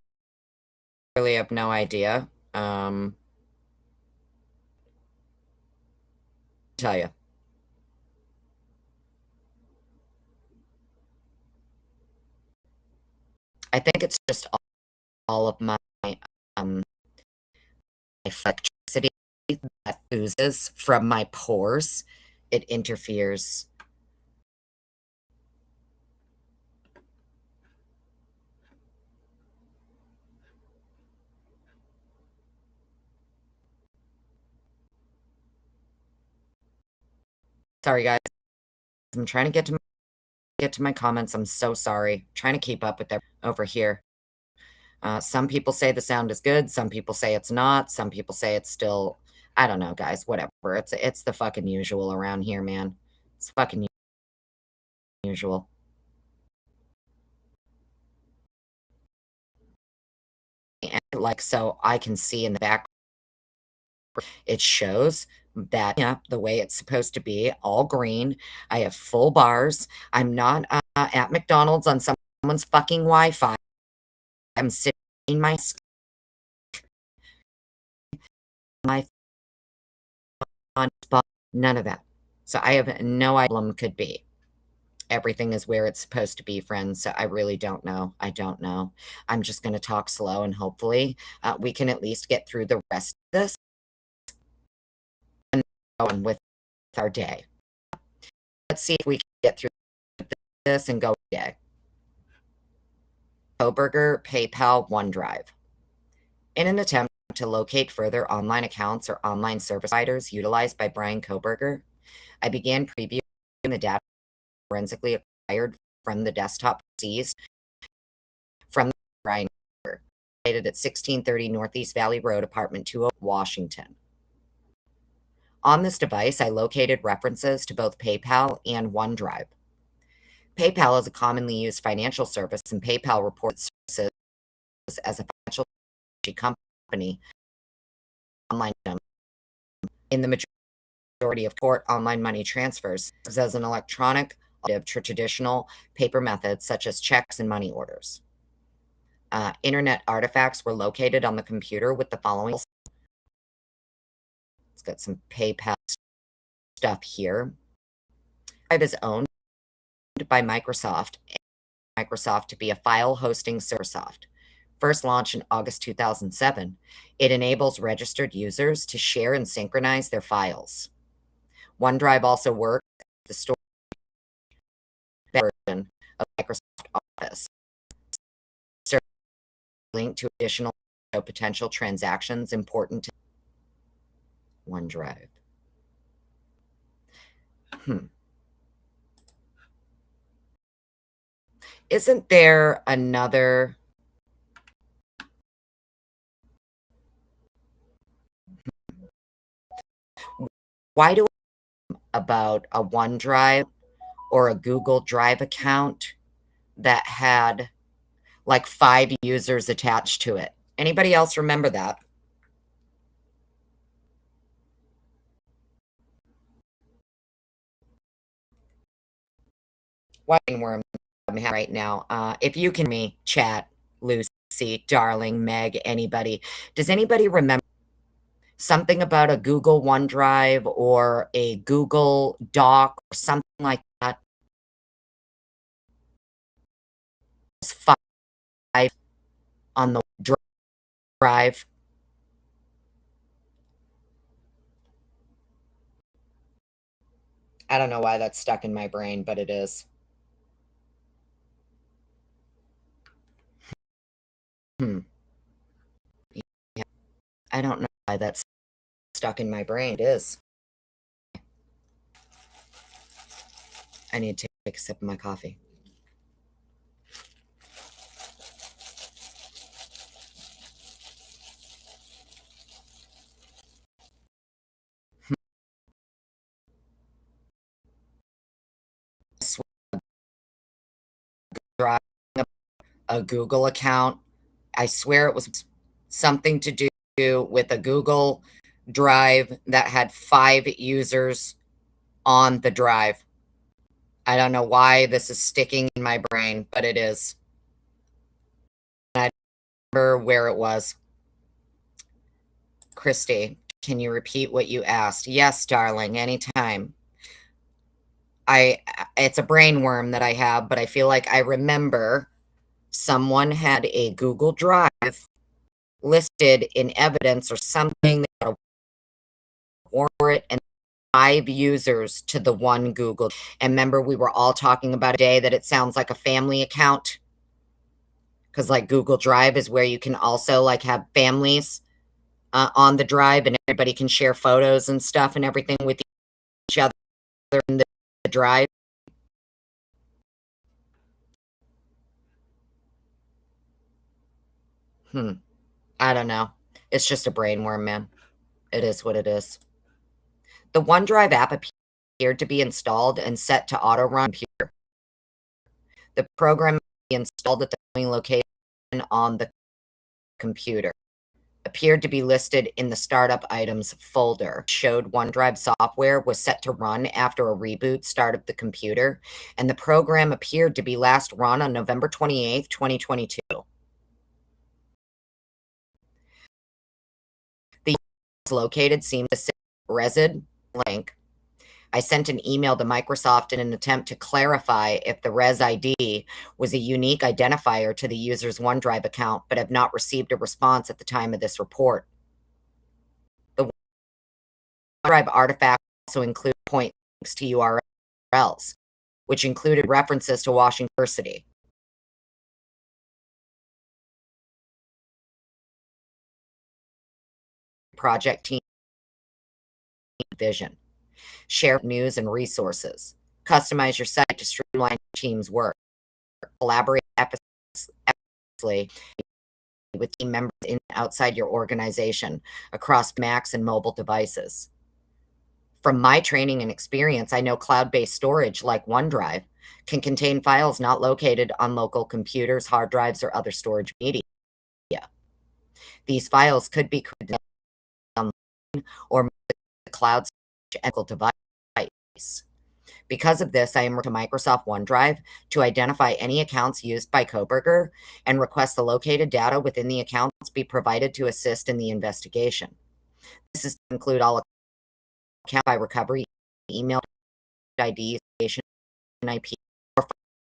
really have no idea. Tell you. I think it's just all of my um electricity that oozes from my pores. It interferes. Sorry, guys. I'm trying to get to my comments. I'm so sorry. Trying to keep up with them over here. Some people say the sound is good. Some people say it's not. Some people say it's still. I don't know, guys. Whatever. It's the fucking usual around here, man. It's fucking usual. And like, so I can see in the back, it shows that, yeah, the way it's supposed to be, all green. I have full bars. I'm not at McDonald's on someone's fucking Wi-Fi. I'm sitting in my on none of that. So I have no idea what could be. Everything is where it's supposed to be, friends. So I really don't know. I don't know. I'm just going to talk slow and hopefully we can at least get through the rest of this and go on with our day. Let's see if we can get through this and go day. Kohberger, PayPal, OneDrive. In an attempt to locate further online accounts or online service providers utilized by Brian Kohberger, I began previewing the data forensically acquired from the desktop seized from Brian Kohberger, located at 1630 Northeast Valley Road, Apartment 208, Washington. On this device, I located references to both PayPal and OneDrive. PayPal is a commonly used financial service, and PayPal reports services as a financial company online in the majority of court online money transfers as an electronic alternative to traditional paper methods such as checks and money orders. Internet artifacts were located on the computer with the following. It's got some PayPal stuff here. Drive is owned by Microsoft to be a file hosting service. First launched in August 2007, it enables registered users to share and synchronize their files. OneDrive also works as the storage version of Microsoft Office, linked to additional potential transactions important to OneDrive. Isn't there another? Why do about a OneDrive or a Google Drive account that had like 5 users attached to it? Anybody else remember that? Worm right now. If you can me chat, Lucy, darling, Meg, anybody. Does anybody remember something about a Google OneDrive or a Google Doc or something like that? 5 on the drive. I don't know why that's stuck in my brain, but it is. Yeah. I don't know why that's stuck in my brain. It is. I need to take a sip of my coffee. A Google account. I swear it was something to do with a Google Drive that had 5 users on the drive. I don't know why this is sticking in my brain, but it is. I don't remember where it was. Christy, can you repeat what you asked? Yes, darling, anytime. It's a brain worm that I have, but I feel like I remember someone had a Google Drive listed in evidence or something, they got a warrant and 5 users to the one Google. And remember, we were all talking about a day that it sounds like a family account, because like Google Drive is where you can also like have families on the drive, and everybody can share photos and stuff and everything with each other. in the drive. I don't know. It's just a brainworm, man. It is what it is. The OneDrive app appeared to be installed and set to auto run computer. The program may be installed at the following location on the computer. Appeared to be listed in the startup items folder. Showed OneDrive software was set to run after a reboot start of the computer, and the program appeared to be last run on November 28th, 2022. The located seemed to say resid link. I sent an email to Microsoft in an attempt to clarify if the Res ID was a unique identifier to the user's OneDrive account, but have not received a response at the time of this report. The OneDrive artifact also included point links to URLs, which included references to Washington University. Project team vision. Share news and resources. Customize your site to streamline your team's work. Collaborate effortlessly with team members in and outside your organization across Macs and mobile devices. From my training and experience, I know cloud-based storage like OneDrive can contain files not located on local computers, hard drives, or other storage media. These files could be created online or the cloud device. Because of this, I am to Microsoft OneDrive to identify any accounts used by Kohberger and request the located data within the accounts be provided to assist in the investigation. This is to include all account by recovery, email IDs, and IP, or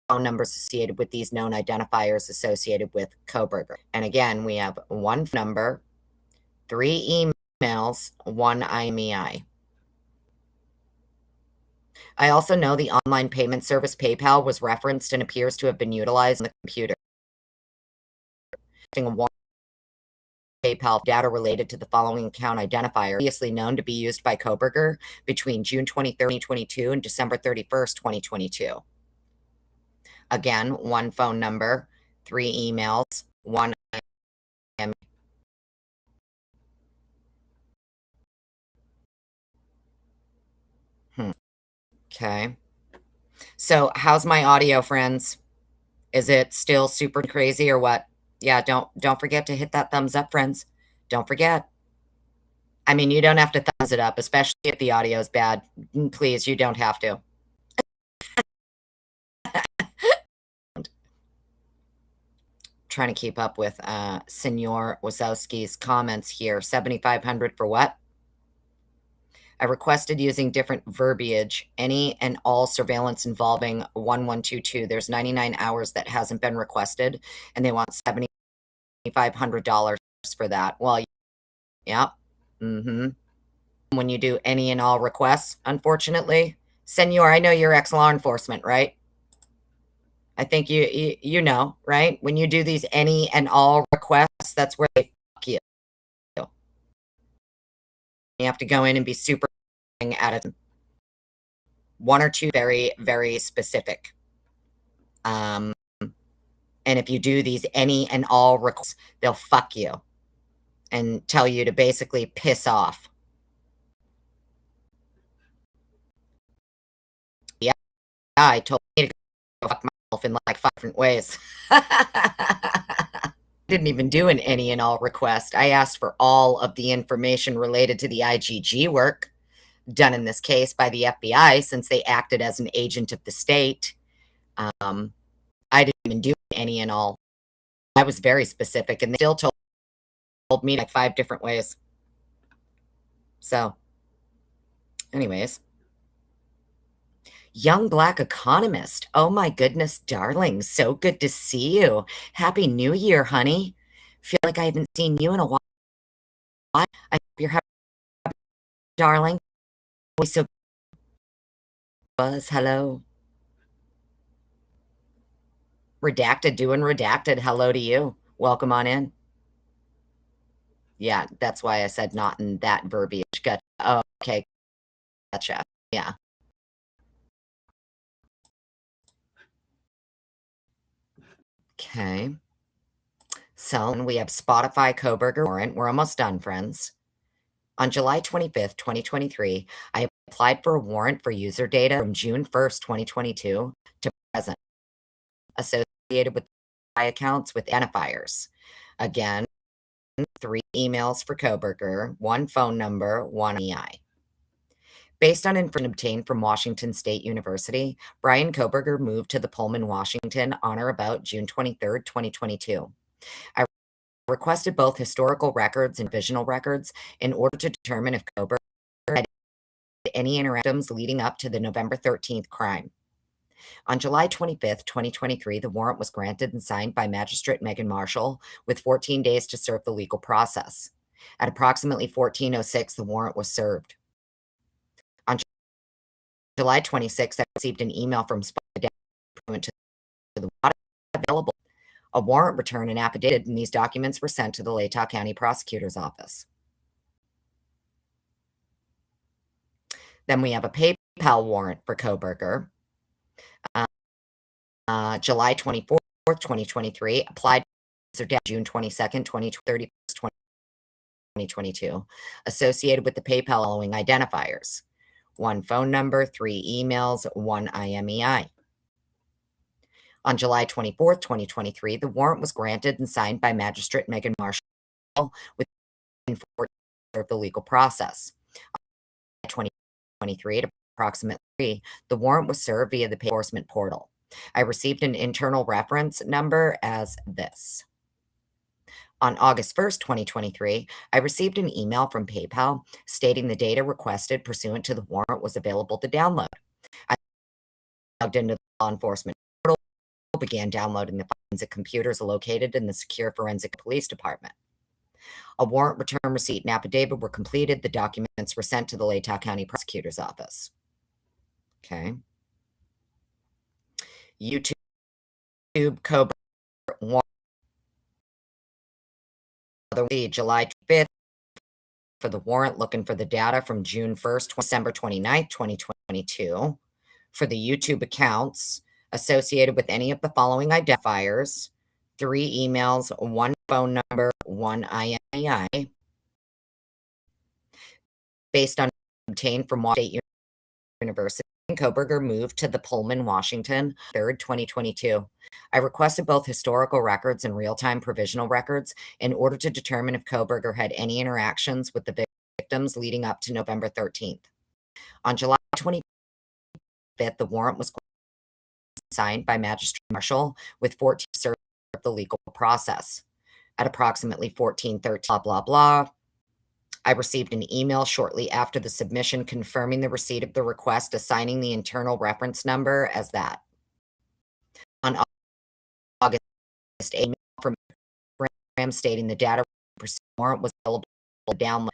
phone numbers associated with these known identifiers associated with Kohberger. And again, we have one number, 3 emails, 1 IMEI. I also know the online payment service PayPal was referenced and appears to have been utilized on the computer. PayPal data related to the following account identifier, previously known to be used by Kohberger between June 23, 2022 and December 31st, 2022. Again, 1 phone number, 3 emails, 1 IMEI. Okay. So how's my audio, friends? Is it still super crazy or what? Yeah, don't forget to hit that thumbs up, friends. Don't forget. I mean, you don't have to thumbs it up, especially if the audio is bad. Please, you don't have to. Trying to keep up with Senor Wazowski's comments here. 7,500 for what? I requested using different verbiage, any and all surveillance involving 1122. There's 99 hours that hasn't been requested, and they want $7,500 for that. Well, yeah. When you do any and all requests, unfortunately, Senor, I know you're ex-law enforcement, right? I think you know, right? When you do these any and all requests, that's where they fuck you. You have to go in and be super at it. 1 or 2 very, very specific. And if you do these any and all requests, they'll fuck you and tell you to basically piss off. Yeah, I told me to go fuck myself in like 5 different ways. Didn't even do an any and all request. I asked for all of the information related to the IGG work done in this case by the FBI since they acted as an agent of the state. I didn't even do any and all. I was very specific, and they still told me like 5 different ways. So, anyways. Young Black Economist. Oh my goodness, darling. So good to see you. Happy New Year, honey. Feel like I haven't seen you in a while. I hope you're happy, darling. Always so buzz. Hello. Redacted, doing Redacted. Hello to you. Welcome on in. Yeah, that's why I said not in that verbiage. Gotcha. Oh, okay. Gotcha. Yeah. Okay. So we have Spotify Kohberger warrant. We're almost done, friends. On July 25th, 2023, I applied for a warrant for user data from June 1st, 2022 to present, associated with accounts with identifiers. Again, 3 emails for Kohberger, 1 phone number, 1 EI. Based on information obtained from Washington State University, Brian Kohberger moved to the Pullman, Washington on or about June 23rd, 2022. I requested both historical records and provisional records in order to determine if Kohberger had any interactions leading up to the November 13th crime. On July 25th, 2023, the warrant was granted and signed by Magistrate Megan Marshall with 14 days to serve the legal process. At approximately 14:06, the warrant was served. On July 26th, I received an email from Spotify to the available. A warrant return and affidavit, and these documents were sent to the Ada County Prosecutor's Office. Then we have a PayPal warrant for Kohberger. July 24th, 2023, applied June 22nd, 2022, associated with the PayPal following identifiers: 1 phone number, 3 emails, 1 IMEI. On July 24th, 2023, the warrant was granted and signed by Magistrate Megan Marshall within 4 days of the legal process. On 2023, at approximately 3, the warrant was served via the enforcement portal. I received an internal reference number as this. On August 1st, 2023, I received an email from PayPal stating the data requested pursuant to the warrant was available to download. I logged into the law enforcement portal, began downloading the forensic computers located in the Secure Forensic Police Department. A warrant return receipt and affidavit were completed. The documents were sent to the Ada County Prosecutor's Office. Okay. YouTube Kohberger warrant. July 5th for the warrant, looking for the data from June 1st, December 29th, 2022 for the YouTube accounts associated with any of the following identifiers: 3 emails, 1 phone number, 1 IMEI. Based on obtained from Washington State University, Kohberger moved to the Pullman, Washington, 3rd, 2022. I requested both historical records and real-time provisional records in order to determine if Kohberger had any interactions with the victims leading up to November 13th. On July 25th, the warrant was signed by Magistrate Marshall with 14 days to serve the legal process. At approximately 14:13, blah, blah, blah, I received an email shortly after the submission confirming the receipt of the request, assigning the internal reference number as that. On August 8th, from stating the data warrant was available to download.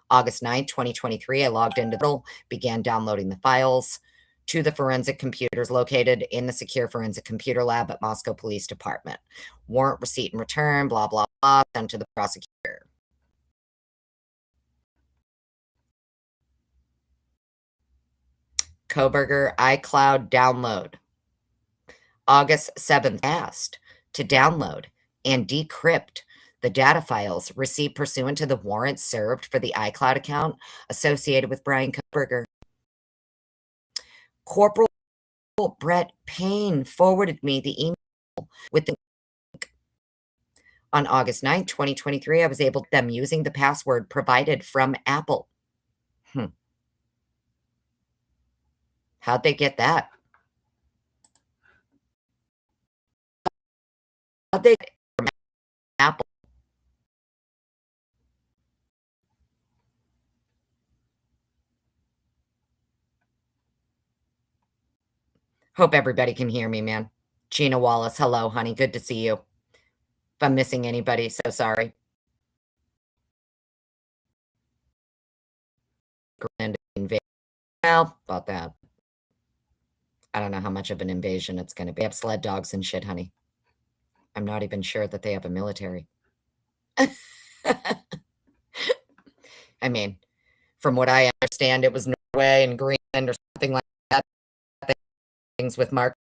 August 9th, 2023, I logged into the portal, began downloading the files to the forensic computers located in the Secure Forensic Computer Lab at Moscow Police Department. Warrant receipt and return, blah, blah, blah, sent to the prosecutor. Kohberger iCloud download. August 7th, asked to download and decrypt the data files received pursuant to the warrant served for the iCloud account associated with Brian Kohberger. Corporal Brett Payne forwarded me the email with the link. On August 9th, 2023, I was able to them using the password provided from Apple. How'd they get that? How'd they get from Apple? Hope everybody can hear me, man. Gina Wallace, hello, honey. Good to see you. If I'm missing anybody, so sorry. Well, about that. I don't know how much of an invasion it's going to be. They have sled dogs and shit, honey. I'm not even sure that they have a military. I mean, from what I understand, it was Norway and Greenland or something like that. Things with Marco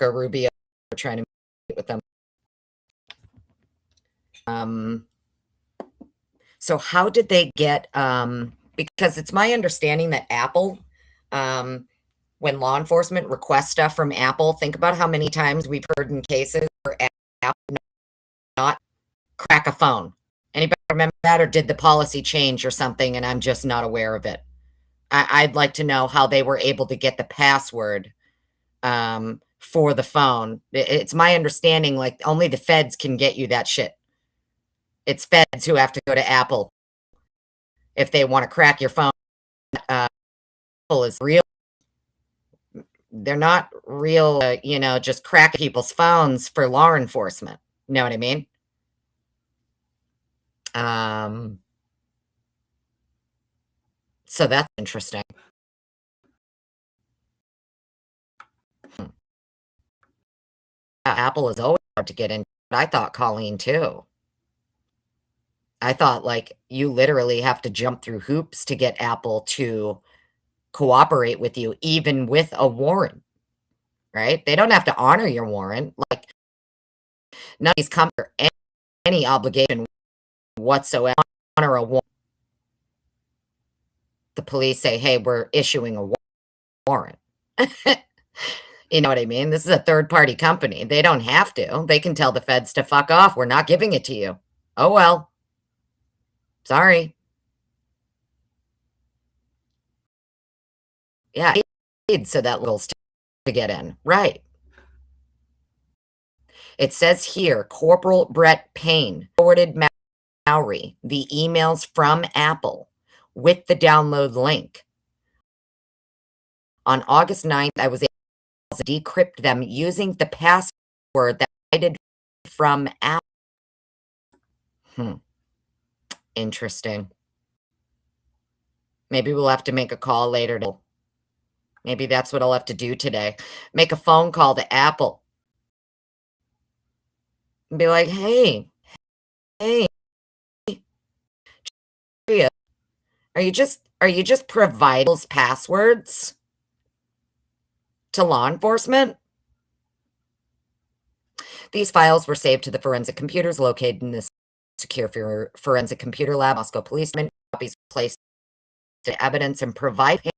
Rubio trying to meet with them. So how did they get, because it's my understanding that Apple, when law enforcement requests stuff from Apple, think about how many times we've heard in cases where Apple not crack a phone. Anybody remember that, or did the policy change or something and I'm just not aware of it? I'd like to know how they were able to get the password for the phone. It's my understanding like only the feds can get you that shit. It's feds who have to go to Apple if they want to crack your phone. Apple is real. They're not real, just crack people's phones for law enforcement. You know what I mean? So that's interesting. Apple is always hard to get in. I thought Colleen too. I thought like you literally have to jump through hoops to get Apple to cooperate with you, even with a warrant, right? They don't have to honor your warrant. Like none of these come under any obligation whatsoever to honor a warrant. The police say, hey, we're issuing a warrant. You know what I mean? This is a third-party company. They don't have to. They can tell the feds to fuck off. We're not giving it to you. Oh, well. Sorry. Yeah, so that little to get in. Right. It says here, Corporal Brett Payne forwarded Mowery the emails from Apple with the download link. On August 9th, I was able to decrypt them using the password that I did from Apple. Interesting. Maybe we'll have to make a call later. Maybe that's what I'll have to do today. Make a phone call to Apple. And be like, hey, are you just providing those passwords to law enforcement? These files were saved to the forensic computers located in the secure forensic computer lab. Moscow policemen copies placed to evidence and providing.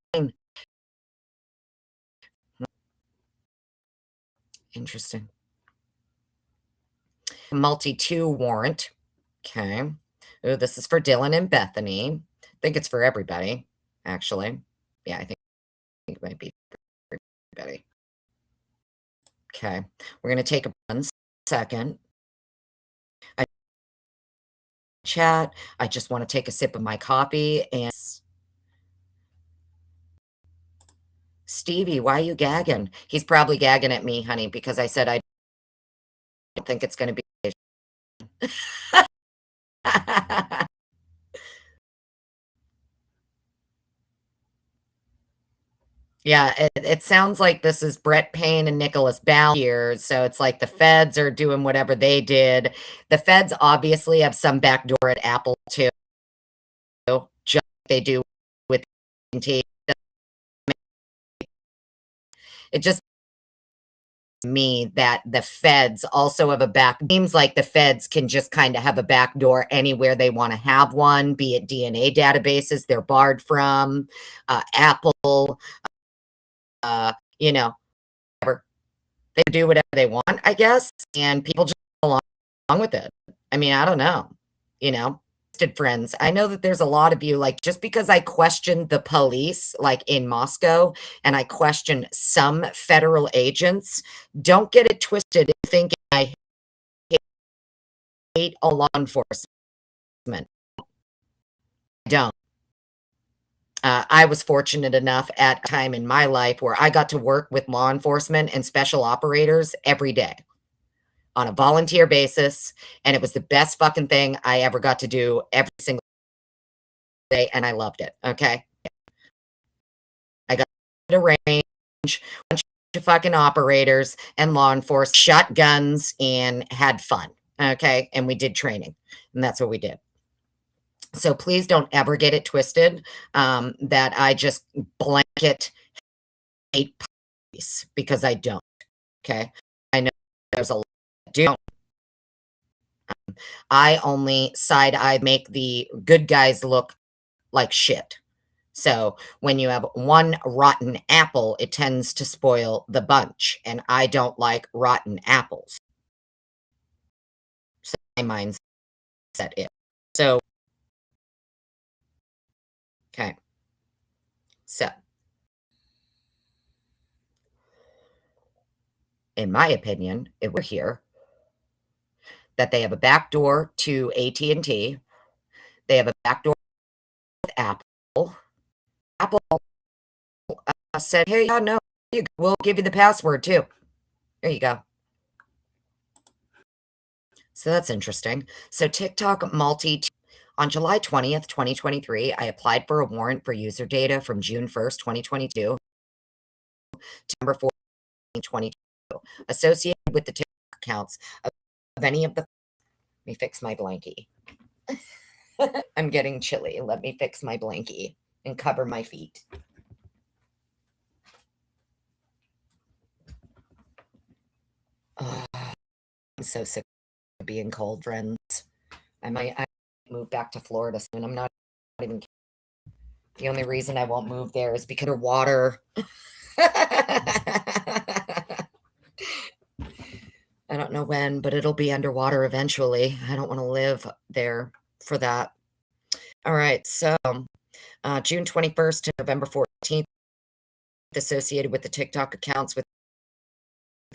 Interesting. Multi-2 warrant. Okay. Ooh, this is for Dylan and Bethany. I think it's for everybody, actually. Yeah, I think it might be for everybody. Okay. We're going to take a 1 second. Chat. I just want to take a sip of my coffee. And Stevie, why are you gagging? He's probably gagging at me, honey, because I said I don't think it's going to be. Yeah, it sounds like this is Brett Payne and Nicholas Ball here. So it's like the feds are doing whatever they did. The feds obviously have some backdoor at Apple too, just like they do with AT&T. It just me that the feds also have a back. Seems like the feds can just kind of have a backdoor anywhere they want to have one, be it DNA databases they're barred from, Apple, whatever. They do whatever they want, I guess, and people just go along with it. I mean, I don't know, friends. I know that there's a lot of you, like, just because I questioned the police, like in Moscow, and I questioned some federal agents, don't get it twisted in thinking I hate all law enforcement. I don't. I was fortunate enough at a time in my life where I got to work with law enforcement and special operators every day on a volunteer basis, and it was the best fucking thing I ever got to do every single day, and I loved it, okay? I got to range, a bunch of fucking operators and law enforcement, shot guns, and had fun, okay? And we did training, and that's what we did. So please don't ever get it twisted that I just blanket hate police, because I don't, okay? I know there's a lot that do. I only side-eye make the good guys look like shit. So when you have one rotten apple, it tends to spoil the bunch, and I don't like rotten apples. So my mindset is. So, okay. So, in my opinion, if we're here, that they have a back door to AT&T, they have a back door with Apple. Apple said, "Hey, no, we'll give you the password too. There you go." So that's interesting. So TikTok on July 20th, 2023, I applied for a warrant for user data from June 1st, 2022 to September 4th, 2022, associated with the TikTok accounts of any of the. Let me fix my blankie. I'm getting chilly. Let me fix my blankie and cover my feet. Oh, I'm so sick of being cold, friends. I might move back to Florida soon. I'm not even kidding. The only reason I won't move there is because of water. I don't know when, but it'll be underwater eventually. I don't want to live there for that. All right, so June 21st to November 14th, associated with the TikTok accounts with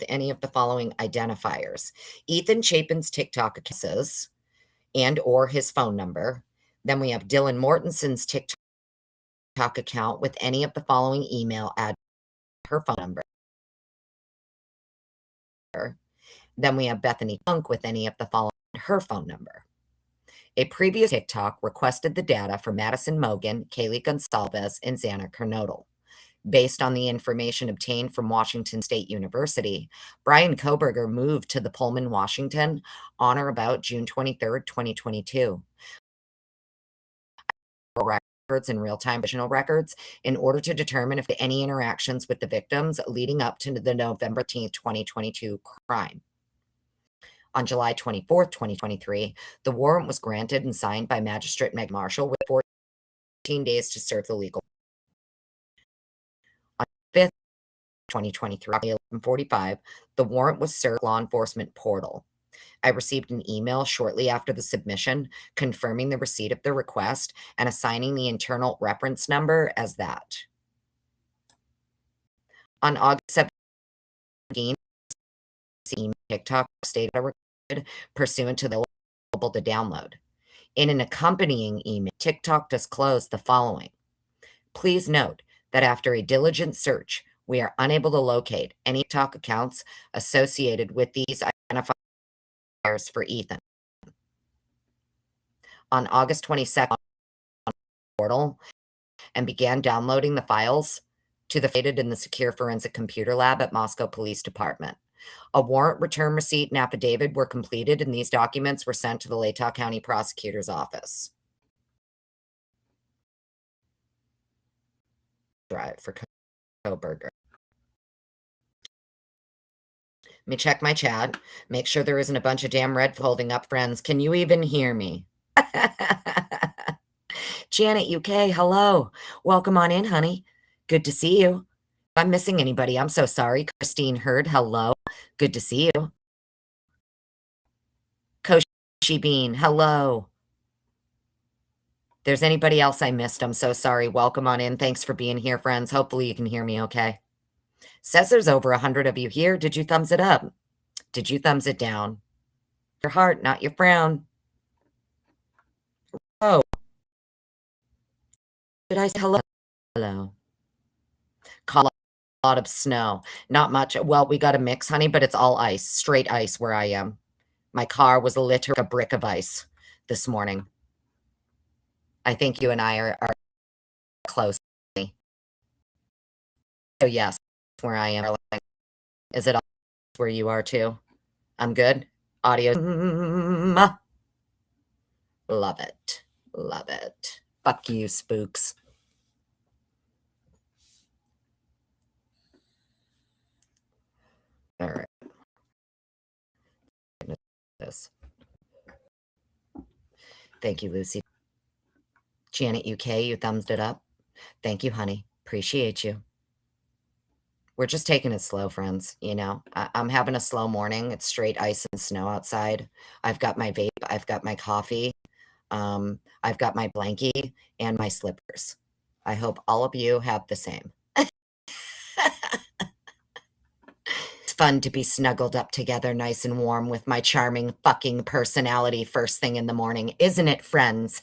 any of the following identifiers: Ethan Chapin's TikTok accounts and or his phone number. Then we have Dylan Mortenson's TikTok account with any of the following email address, her phone number. Then we have Bethany Funk with any of the following, her phone number. A previous TikTok requested the data for Madison Mogan, Kaylee Gonsalves, and Xana Kernodle. Based on the information obtained from Washington State University, Brian Kohberger moved to the Pullman, Washington on or about June 23rd, 2022. Records and real-time visual records in order to determine if any interactions with the victims leading up to the November 10th, 2022 crime. On July 24th, 2023, the warrant was granted and signed by Magistrate Meg Marshall with 14 days to serve the legal. On 5th, 2023, 11:45, the warrant was served law enforcement portal. I received an email shortly after the submission confirming the receipt of the request and assigning the internal reference number as that. On August 17th, TikTok State of Idaho pursuant to the available to download. In an accompanying email, TikTok disclosed the following. Please note that after a diligent search, we are unable to locate any TikTok accounts associated with these identifiers for Ethan. On August 22nd, portal and began downloading the files to the faded in the secure forensic computer lab at Moscow Police Department. A warrant return receipt and affidavit were completed, and these documents were sent to the Ada County Prosecutor's Office. Drive for Kohberger. Let me check my chat. Make sure there isn't a bunch of damn red holding up, friends. Can you even hear me? Janet UK, hello. Welcome on in, honey. Good to see you. If I'm missing anybody, I'm so sorry. Christine Hurd, hello. Good to see you. Koshi Bean, hello. If there's anybody else I missed, I'm so sorry. Welcome on in. Thanks for being here, friends. Hopefully you can hear me okay. Says there's over 100 of you here. Did you thumbs it up? Did you thumbs it down? Your heart, not your frown. Oh. Did I say hello? Hello. Call a lot of snow. Not much. Well, we got a mix, honey, but it's all ice. Straight ice where I am. My car was literally a brick of ice this morning. I think you and I are close. So yes, where I am. Is it where you are too? I'm good. Audio. Love it. Love it. Fuck you, spooks. All right. This. Thank you, Lucy. Janet UK, you thumbs it up. Thank you, honey. Appreciate you. We're just taking it slow, friends. You know, I'm having a slow morning. It's straight ice and snow outside. I've got my vape. I've got my coffee. I've got my blankie and my slippers. I hope all of you have the same. It's fun to be snuggled up together nice and warm with my charming fucking personality first thing in the morning, isn't it, friends?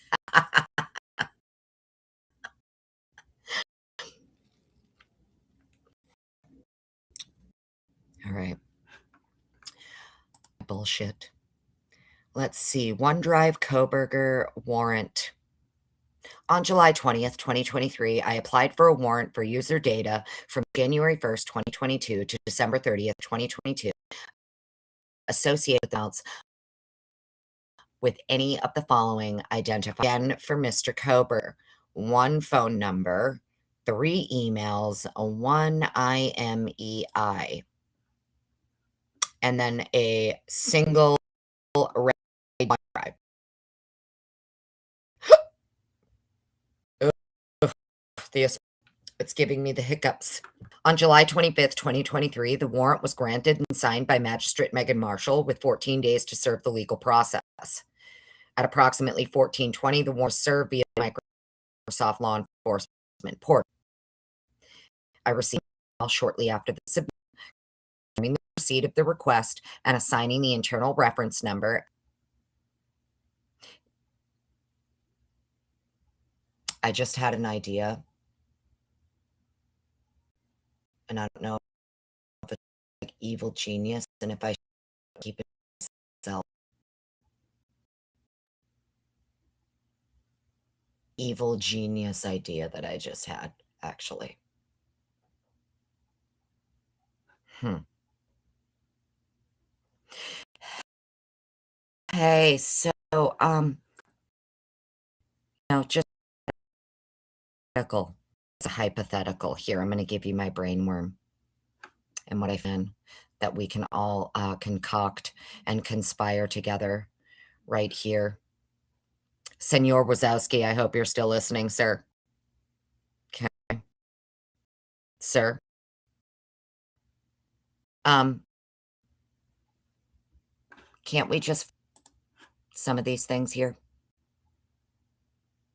All right. Bullshit. Let's see. OneDrive Kohberger warrant. On July 20th, 2023, I applied for a warrant for user data from January 1st, 2022 to December 30th, 2022, associated accounts with any of the following identified. Again, for Mr. Kohberger, 1 phone number, 3 emails, 1 IMEI, and then a single drive. It's giving me the hiccups. On July 25th, 2023, the warrant was granted and signed by Magistrate Megan Marshall with 14 days to serve the legal process. At approximately 14:20, the warrant was served via Microsoft Law Enforcement portal. I received an email shortly after the submission, confirming the receipt of the request and assigning the internal reference number. I just had an idea, and I don't know if it's like evil genius and if I should keep it myself. Evil genius idea that I just had, actually. Hey, so, just hypothetical. It's a hypothetical. Here, I'm going to give you my brainworm and what I found that we can all concoct and conspire together right here. Senor Wazowski, I hope you're still listening, sir. Okay. Sir. Can't we just some of these things here?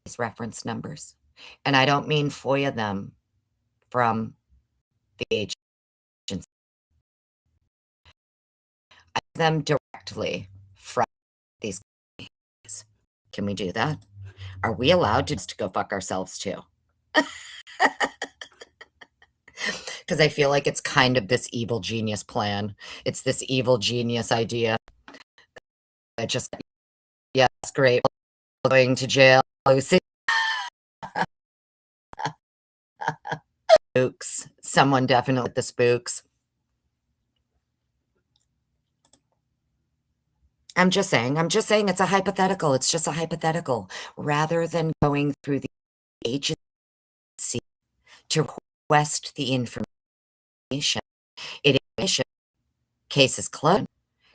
These reference numbers. And I don't mean FOIA them from the agency. I them directly from these companies. Can we do that? Are we allowed to just go fuck ourselves too? Because I feel like it's kind of this evil genius plan. It's this evil genius idea. I just, yes, great. Going to jail. Lucy. Spooks. Someone definitely the spooks. I'm just saying it's a hypothetical. It's just a hypothetical. Rather than going through the agency to request the information, case is closed.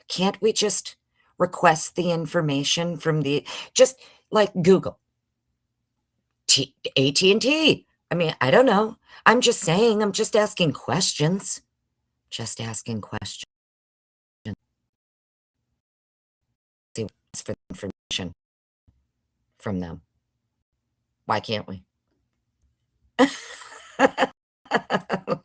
Can't we just request the information from just like Google, AT&T? I mean, I don't know. I'm just saying, I'm just asking questions. Just asking questions. See what's for information from them. Why can't we?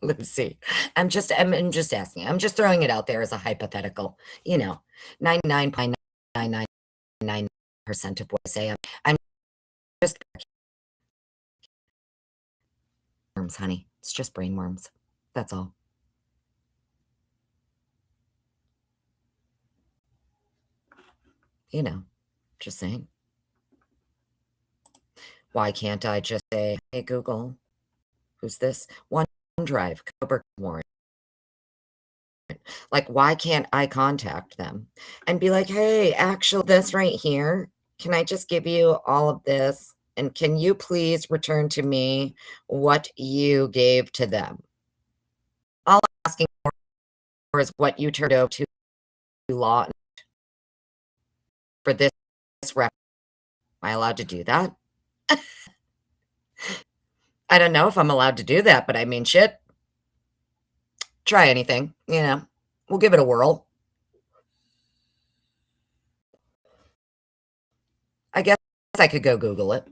Lucy, I'm just asking. I'm just throwing it out there as a hypothetical. 99.999% of what I say, I'm just worms, honey. It's just brainworms. That's all. Just saying. Why can't I just say, hey, Google, who's this? OneDrive, Kohberger warrant. Like, why can't I contact them and be like, hey, actually, this right here, can I just give you all of this? And can you please return to me what you gave to them? All I'm asking for is what you turned over to law for this record. I allowed to do that? I don't know if I'm allowed to do that, but I mean, shit, try anything, you know. We'll give it a whirl. I guess I could go Google it.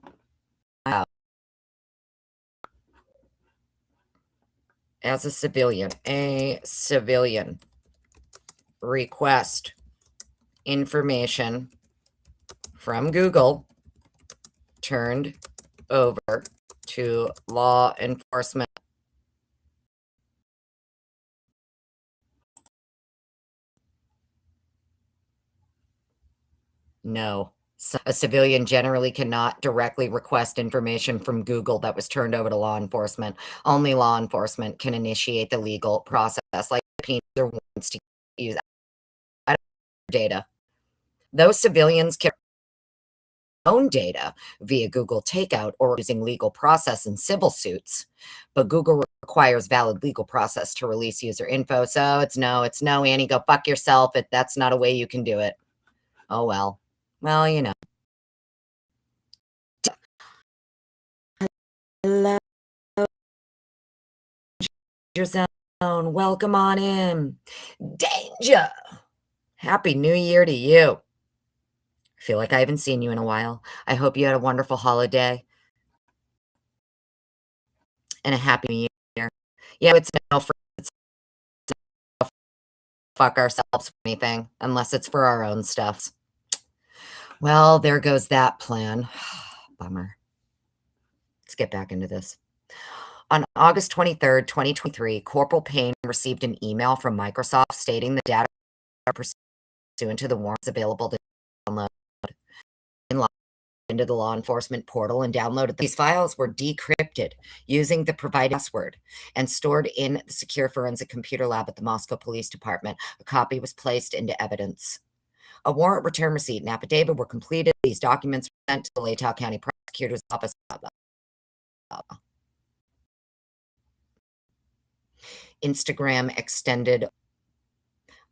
As a civilian request information from Google turned over to law enforcement. No. A civilian generally cannot directly request information from Google that was turned over to law enforcement. Only law enforcement can initiate the legal process, like PT3 wants to use data. Those civilians can own data via Google Takeout or using legal process in civil suits, but Google requires valid legal process to release user info. So it's no, Annie, go fuck yourself. That's not a way you can do it. Oh, well. Well, you know. Hello, Danger Zone. Welcome on in. Danger. Happy New Year to you. I feel like I haven't seen you in a while. I hope you had a wonderful holiday and a happy New Year. Yeah, it's no for fuck ourselves for anything unless it's for our own stuff. Well, there goes that plan. Bummer. Let's get back into this. On August 23rd, 2023, Corporal Payne received an email from Microsoft stating the data pursuant to the warrants available to download into the law enforcement portal and downloaded. These files were decrypted using the provided password and stored in the secure forensic computer lab at the Moscow Police Department. A copy was placed into evidence. A warrant return receipt and affidavit were completed. These documents were sent to the Ada County Prosecutor's Office. Instagram extended.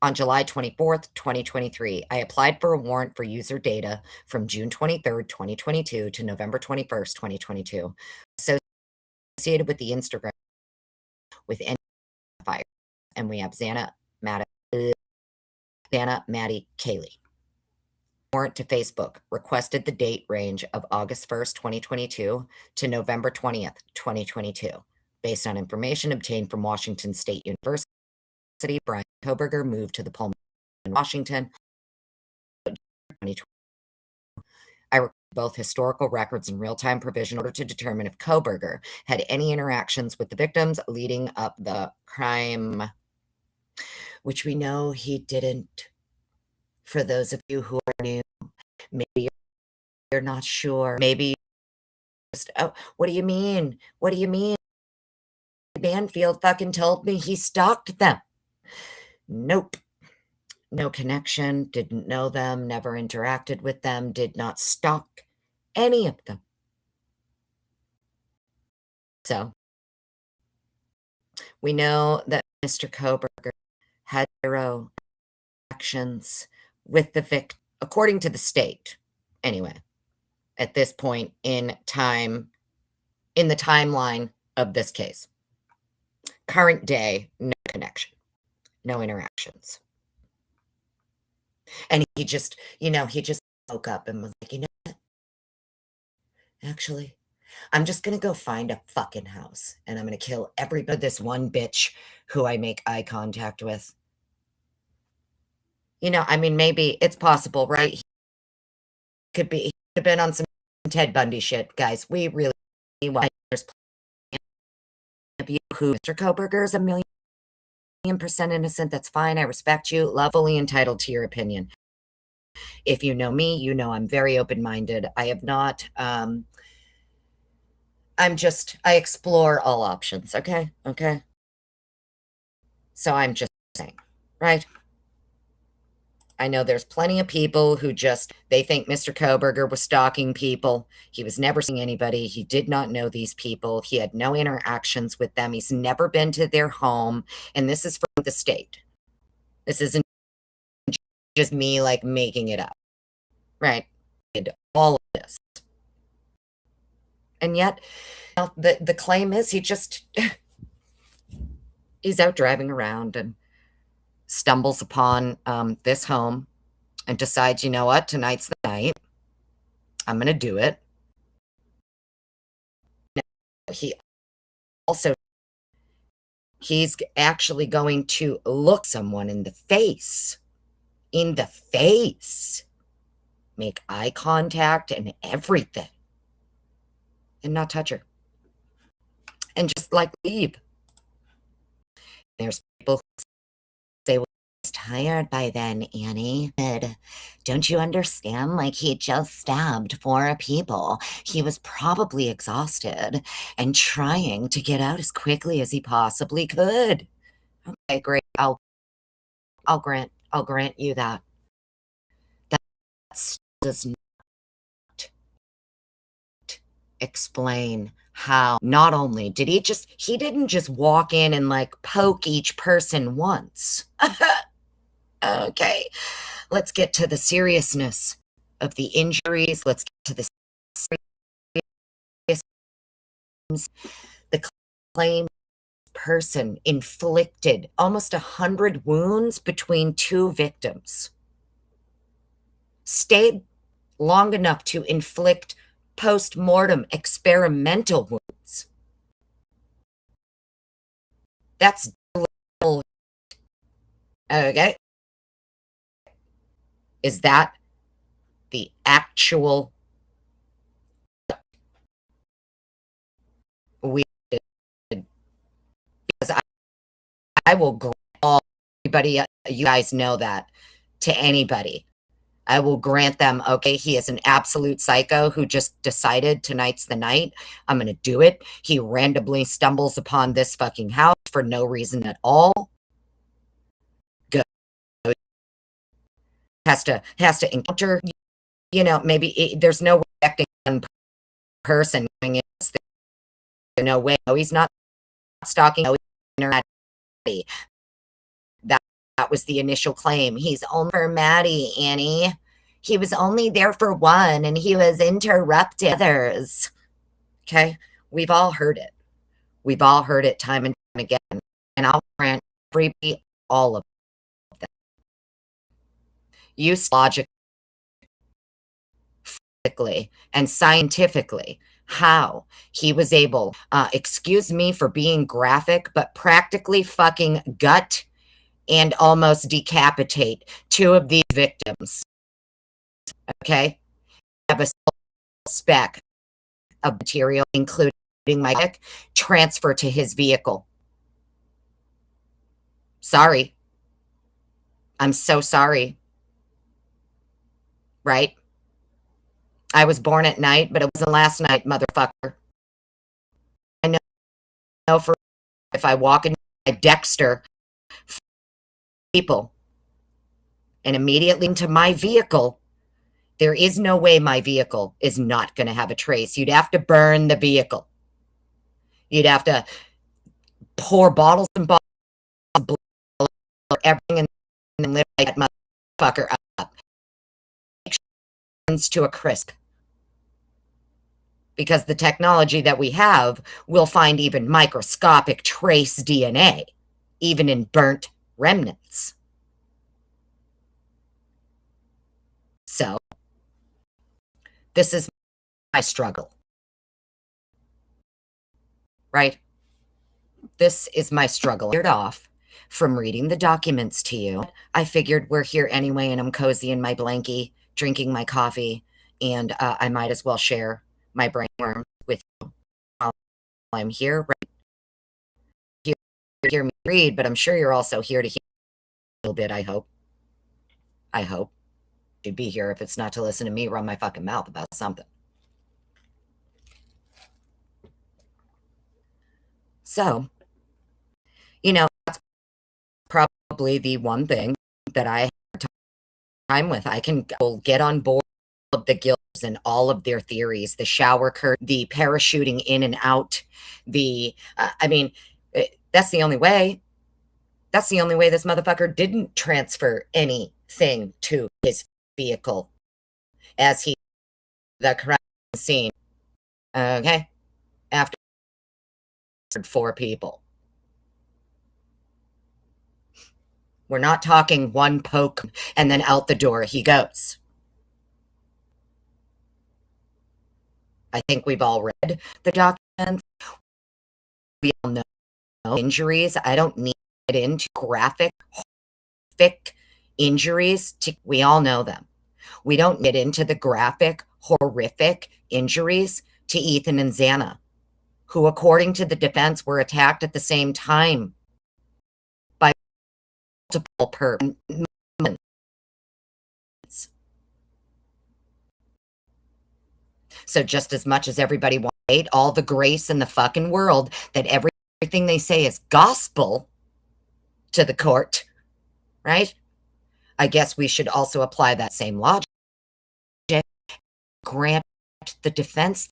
On July 24th, 2023, I applied for a warrant for user data from June 23rd, 2022 to November 21st, 2022, associated with the Instagram with identifiers. And we have Xana, Maddie, Kaylee. Warrant to Facebook requested the date range of August 1st, 2022 to November 20th, 2022, based on information obtained from Washington State University. Brian Kohberger moved to the Pullman, Washington. I requested both historical records and real-time provision in order to determine if Kohberger had any interactions with the victims leading up the crime, which we know he didn't. For those of you who are new, maybe you're not sure. Maybe just, oh, what do you mean? What do you mean? Banfield fucking told me he stalked them. Nope. No connection, didn't know them, never interacted with them, did not stalk any of them. So, we know that Mr. Kohberger had zero actions with the victim, according to the state. Anyway, at this point in time, in the timeline of this case, current day, no connection, no interactions. And he just woke up and was like, you know what? Actually, I'm just going to go find a fucking house and I'm going to kill everybody. This one bitch who I make eye contact with. You know, I mean, maybe it's possible, right? He could have been on some Ted Bundy shit, guys. We really, there's plenty of you who, Mr. Kohberger is 1,000,000% innocent. That's fine. I respect you. Love, fully entitled to your opinion. If you know me, you know I'm very open-minded. I have not, I explore all options, okay? Okay? So I'm just saying, right? I know there's plenty of people who they think Mr. Kohberger was stalking people. He was never seeing anybody. He did not know these people. He had no interactions with them. He's never been to their home. And this is from the state. This isn't just me, like, making it up, right? all of this. And yet, the claim is he's out driving around and stumbles upon this home and decides, you know what, tonight's the night. I'm going to do it. He also, he's actually going to look someone in the face, make eye contact and everything, and not touch her, and just like leave. There's people who say, well, he's tired by then, Annie. Don't you understand? Like, he just stabbed 4 people. He was probably exhausted and trying to get out as quickly as he possibly could. Okay, great. I'll grant you that. That does not explain how not only did he didn't just walk in and like poke each person once. Okay, let's get to the seriousness of the injuries. Let's get to the seriousness. The claim person inflicted almost 100 wounds between 2 victims. Stayed long enough to inflict post-mortem experimental wounds. That's okay. Is that the actual we did? Because I will grant everybody, you guys know that, to anybody. I will grant them, okay, he is an absolute psycho who just decided tonight's the night. I'm going to do it. He randomly stumbles upon this fucking house for no reason at all. Good. Has to encounter, you know, maybe there's no way affecting one person. There's no way. No, he's not stalking. No, he's that was the initial claim. He's only for Maddie, Annie. He was only there for one, and he was interrupting others. Okay? We've all heard it. We've all heard it time and time again. And I'll grant everybody all of them. Use logically and scientifically how he was able, excuse me for being graphic, but practically fucking gut and almost decapitate 2 of these victims. Okay? Have a spec of material, including my dick, transfer to his vehicle. Sorry. I'm so sorry. Right? I was born at night, but it wasn't last night, motherfucker. I know for if I walk into my Dexter people and immediately into my vehicle, there is no way my vehicle is not going to have a trace. You'd have to burn the vehicle. You'd have to pour bottles and bottles of blood, everything, and then lift that motherfucker up to a crisp. Because the technology that we have will find even microscopic trace DNA, even in burnt remnants. So, this is my struggle. Right? This is my struggle. Off from reading the documents to you. I figured we're here anyway, and I'm cozy in my blankie, drinking my coffee, and I might as well share my brainworm with you while I'm here. Right? Hear me read, but I'm sure you're also here to hear a little bit, I hope. I hope. You'd be here if it's not to listen to me run my fucking mouth about something. So, you know, that's probably the one thing that I have time with. I can get on board of the guilds and all of their theories, the shower curtain, the parachuting in and out, that's the only way. That's the only way this motherfucker didn't transfer anything to his vehicle as he the crime scene. Okay? After 4 people. We're not talking one poke and then out the door he goes. I think we've all read the documents. We all know injuries. I don't need to get into graphic, horrific injuries. We all know them. We don't get into the graphic, horrific injuries to Ethan and Xana, who, according to the defense, were attacked at the same time by multiple persons. So just as much as everybody wants all the grace in the fucking world that everything they say is gospel to the court, right? I guess we should also apply that same logic. Grant the defense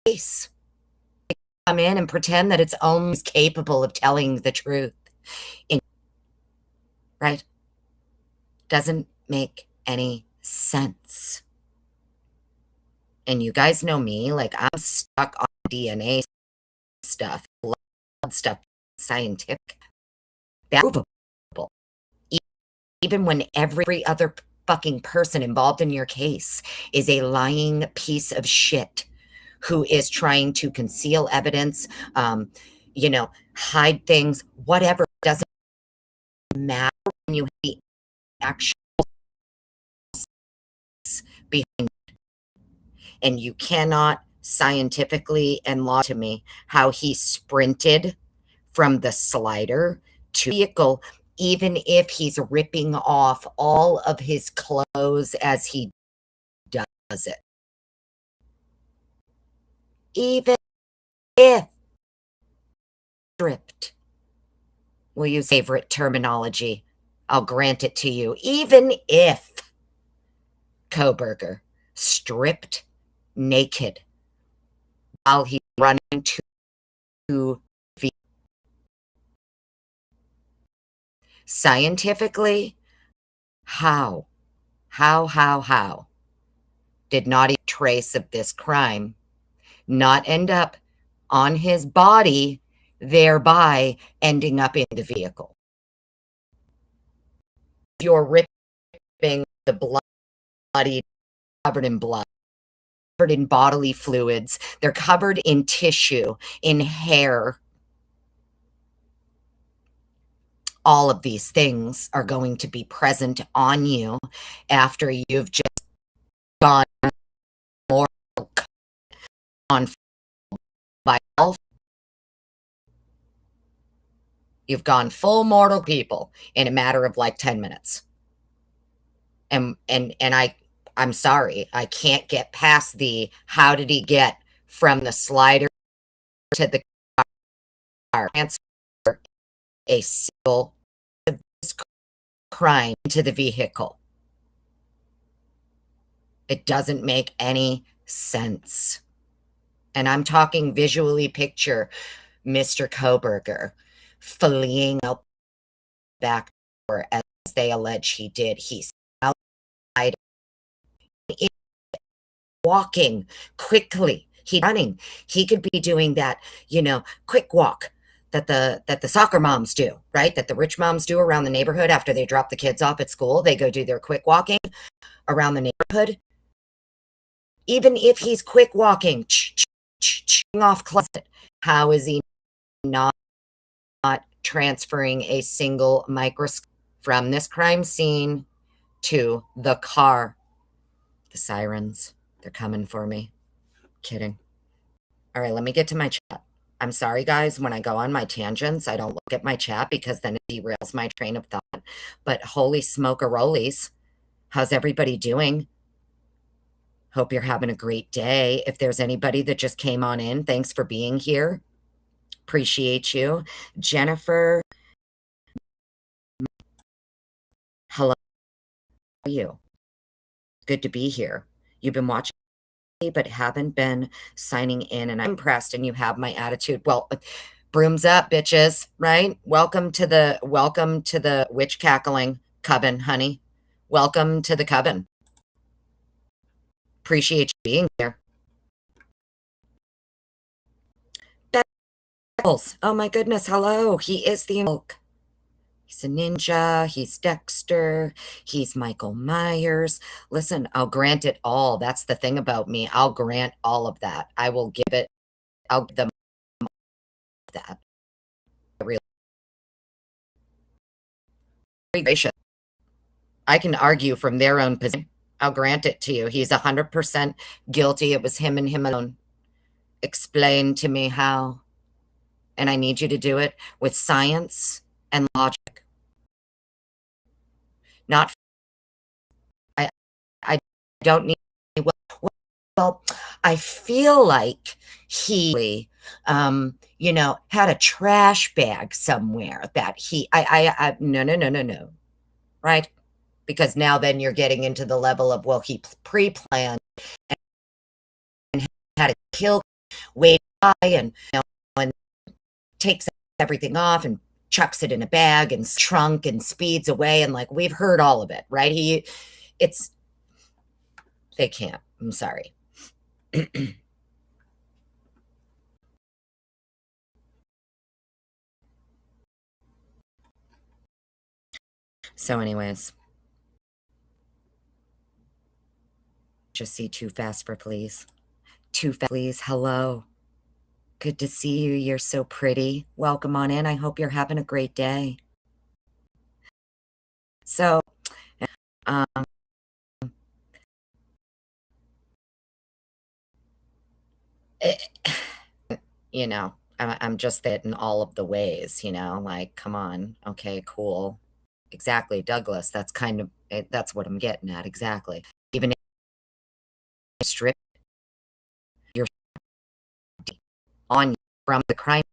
case. Come in and pretend that its own is capable of telling the truth. Right? Doesn't make any sense. And you guys know me, like I'm stuck on DNA stuff, blood stuff, scientific, provable. Even when every other fucking person involved in your case is a lying piece of shit who is trying to conceal evidence, hide things, whatever, doesn't matter when you have the actual behind it. And you cannot scientifically and lie to me how he sprinted from the slider to the vehicle, even if he's ripping off all of his clothes as he does it. Even if stripped, we'll use favorite terminology, I'll grant it to you. Even if Kohberger stripped naked while he's running to the scientifically, how did not a trace of this crime not end up on his body, thereby ending up in the vehicle? You're ripping the bloody, covered in blood, covered in bodily fluids, they're covered in tissue, in hair. All of these things are going to be present on you after you've just gone more on by health. You've gone full mortal people in a matter of like 10 minutes. And I'm sorry, I can't get past the how did he get from the slider to the car, transfer a single crime to the vehicle. It doesn't make any sense. And I'm talking visually picture Mr. Kohberger fleeing out back door as they allege he did. He's outside, walking quickly. He's running. He could be doing that, quick walk that the soccer moms do, right? That the rich moms do around the neighborhood after they drop the kids off at school. They go do their quick walking around the neighborhood. Even if he's quick walking, off closet, how is he not transferring a single microscope from this crime scene to the car? The sirens, they're coming for me. Kidding. All right, let me get to my chat. I'm sorry, guys, when I go on my tangents, I don't look at my chat because then it derails my train of thought. But holy smoke-a-rollies, how's everybody doing? Hope you're having a great day. If there's anybody that just came on in, thanks for being here. Appreciate you. Jennifer, hello. How are you? Good to be here. You've been watching but haven't been signing in, and I'm impressed, and you have my attitude. Well, brooms up, bitches, right? Welcome to the witch cackling coven, honey. Welcome to the coven. Appreciate you being here. Oh my goodness, hello. He is the Hulk. He's a ninja, he's Dexter, he's Michael Myers. Listen, I'll grant it all. That's the thing about me. I'll grant all of that. I'll give them that. Really gracious. I can argue from their own position. I'll grant it to you. He's 100% guilty. It was him and him alone. Explain to me how. And I need you to do it with science and logic. Not, I don't need, well, I feel like he, had a trash bag somewhere that no. Right? Because now then you're getting into the level of, well, he pre-planned and had to kill, wait by, and takes everything off and chucks it in a bag and trunk and speeds away. And like, we've heard all of it, right? They can't. I'm sorry. So anyways, just see Too Fast for Please. Too Fast, please. Hello. Good to see you. You're so pretty. Welcome on in. I hope you're having a great day. So, um, I'm just that in all of the ways, like, come on. Okay, cool. Exactly, Douglas. That's what I'm getting at. Exactly. Even if you strip your on from the crime,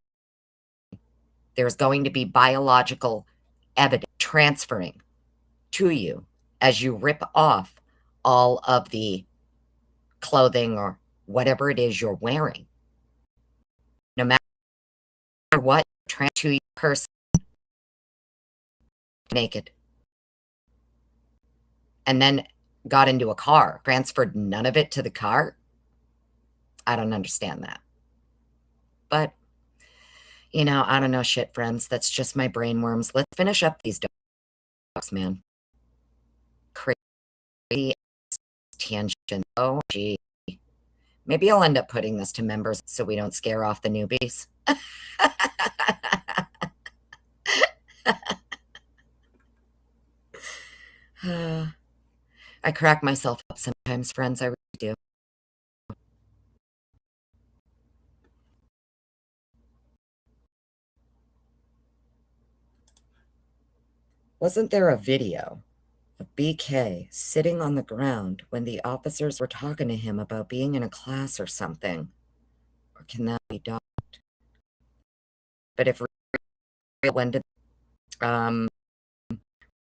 there's going to be biological evidence transferring to you as you rip off all of the clothing or whatever it is you're wearing. No matter what, to your person naked. And then got into a car, transferred none of it to the car. I don't understand that. But, I don't know shit, friends. That's just my brain worms. Let's finish up these dogs, man. Crazy tangent. Oh, gee. Maybe I'll end up putting this to members so we don't scare off the newbies. I crack myself up sometimes, friends. I really do. Wasn't there a video of BK sitting on the ground when the officers were talking to him about being in a class or something? Or can that be docked? But if when did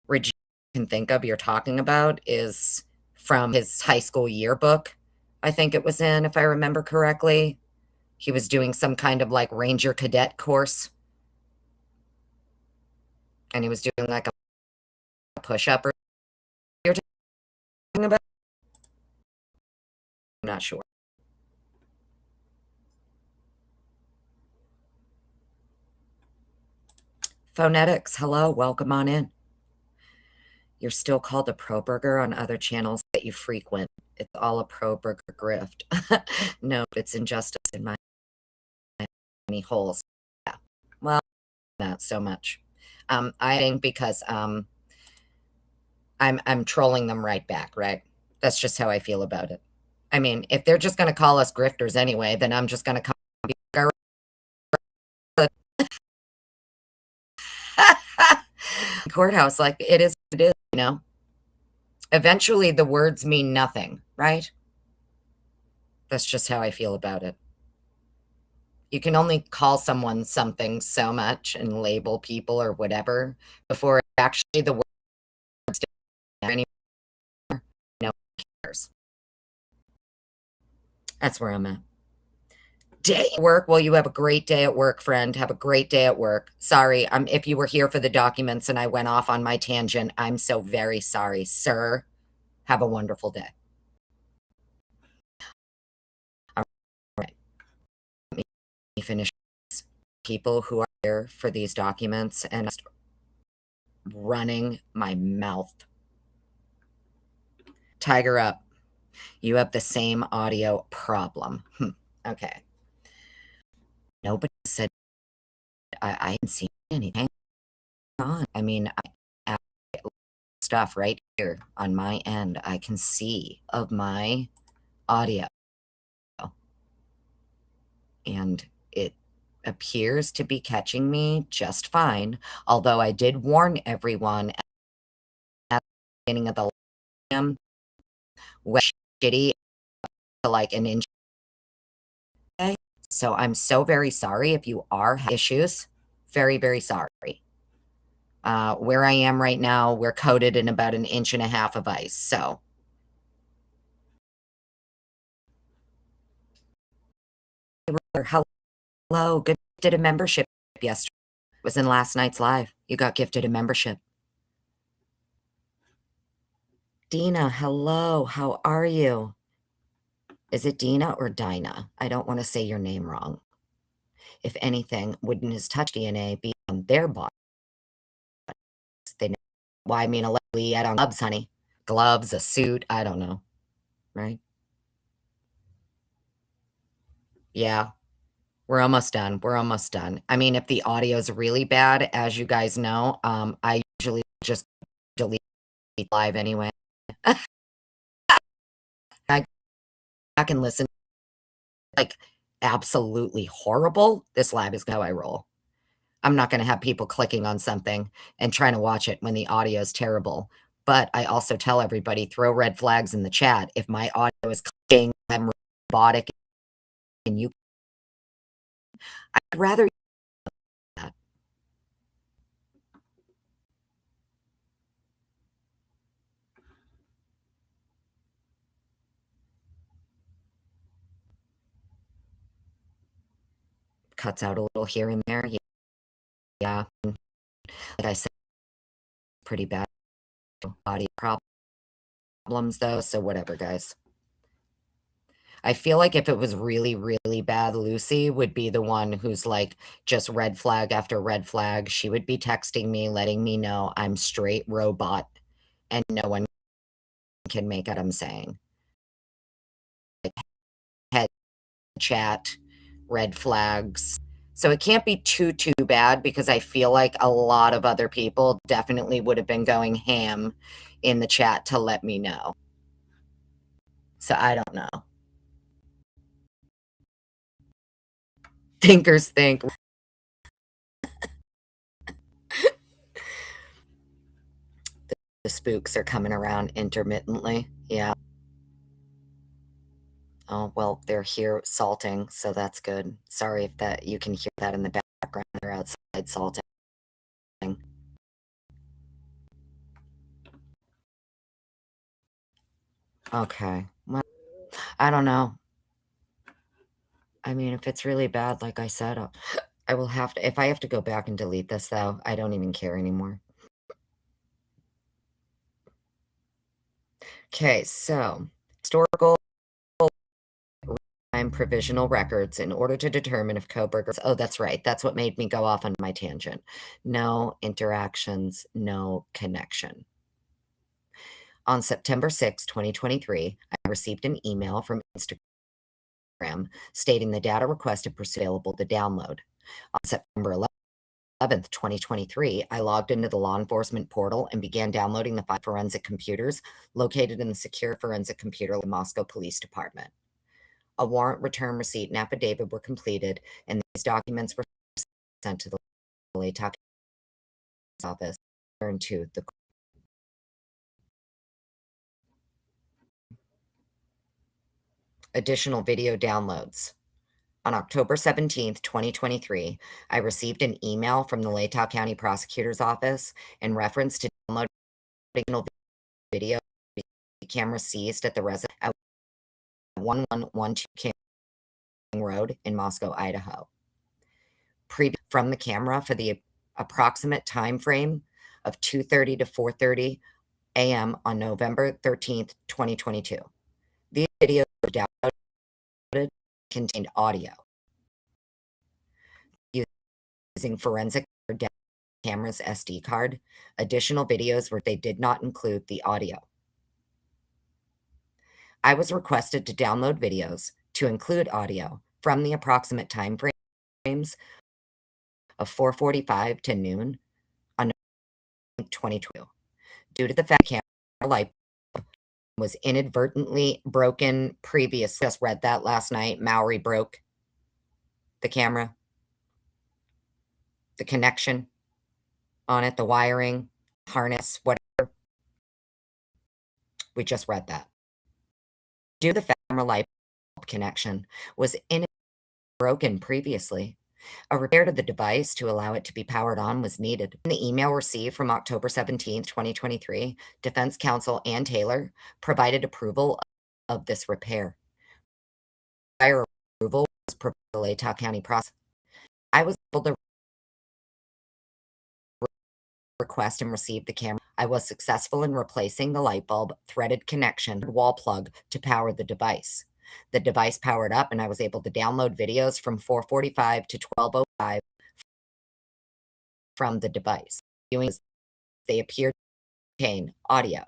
Regina can think of you're talking about is from his high school yearbook, I think it was in, if I remember correctly. He was doing some kind of like Ranger cadet course. And he was doing like a push-up or you're talking about? I'm not sure. Phonetics, hello, welcome on in. You're still called a Kohberger on other channels that you frequent. It's all a Kohberger grift. No, it's injustice in my many holes. Yeah. Well, not so much. I think because I'm trolling them right back, right? That's just how I feel about it. I mean, if they're just going to call us grifters anyway, then I'm just going to come. Courthouse, like it is, Eventually, the words mean nothing, right? That's just how I feel about it. You can only call someone something so much and label people or whatever before actually the words anymore. No one cares. That's where I'm at. Day at work. Well, you have a great day at work, friend. Have a great day at work. Sorry, if you were here for the documents and I went off on my tangent, I'm so very sorry, sir. Have a wonderful day. finish. People who are here for these documents and running my mouth. Tiger up. You have the same audio problem. Okay. Nobody said I didn't see anything on. I mean, I stuff right here on my end. I can see of my audio. And it appears to be catching me just fine. Although I did warn everyone at the beginning of the lamb was shitty to like an inch. So I'm so very sorry if you are having issues. Very, very sorry. Where I am right now, we're coated in about 1.5 inches of ice. So hello, good, did a membership yesterday. It was in last night's live. You got gifted a membership. Dina, hello, how are you? Is it Dina or Dinah? I don't want to say your name wrong. If anything, wouldn't his touch DNA be on their body? They know. Why, I mean, allegedly add on gloves, honey. Gloves, a suit, I don't know. Right? Yeah, we're almost done. We're almost done. I mean, if the audio is really bad, as you guys know, I usually just delete live anyway. I can listen. Like, absolutely horrible. This live is how I roll. I'm not going to have people clicking on something and trying to watch it when the audio is terrible. But I also tell everybody, throw red flags in the chat. If my audio is clicking, I'm robotic, and you, I'd rather that. Cuts out a little here and there. Yeah. Like I said, pretty bad audio problems, though. So whatever, guys. I feel like if it was really, really bad, Lucy would be the one who's like just red flag after red flag. She would be texting me, letting me know I'm straight robot and no one can make out I'm saying. Like head chat, red flags. So it can't be too bad because I feel like a lot of other people definitely would have been going ham in the chat to let me know. So I don't know. Thinkers think. The spooks are coming around intermittently. Yeah. Oh, well, they're here salting, so that's good. Sorry if that you can hear that in the background. They're outside salting. Okay. Well, I don't know. I mean, if it's really bad, like I said, I will have to, if I have to go back and delete this, though, I don't even care anymore. Okay, so historical time provisional records in order to determine if Kohberger. Oh, that's right. That's what made me go off on my tangent. No interactions, no connection. On September 6, 2023, I received an email from Instagram stating the data requested was available to download. On September 11th, 2023, I logged into the law enforcement portal and began downloading the 5 forensic computers located in the secure forensic computer of the Moscow Police Department. A warrant return receipt and affidavit were completed, and these documents were sent to the Ada County office and to the additional video downloads. On October 17th, 2023, I received an email from the Ada County Prosecutor's Office in reference to downloading video camera seized at the residence at 1112 King Road in Moscow, Idaho. From the camera for the approximate time frame of 2:30 to 4:30 a.m. on November 13th, 2022. These videos were downloaded contained audio. using forensic camera's SD card. Additional videos where they did not include the audio. I was requested to download videos to include audio from the approximate time frames of 4:45 to noon on 2022. Due to the fact the camera light was inadvertently broken previously. Just read that last night. Mowery broke the camera, the connection on it, the wiring, harness, whatever. We just read that. Due to the fact the camera light connection was broken previously, a repair to the device to allow it to be powered on was needed. In the email received from October 17, 2023, Defense Counsel Ann Taylor provided approval of this repair. Prior approval was provided to the Ada County process. I was able to request and receive the camera. I was successful in replacing the light bulb threaded connection wall plug to power the device. The device powered up and I was able to download videos from 4:45 to 12:05 from the device. They appeared to contain audio.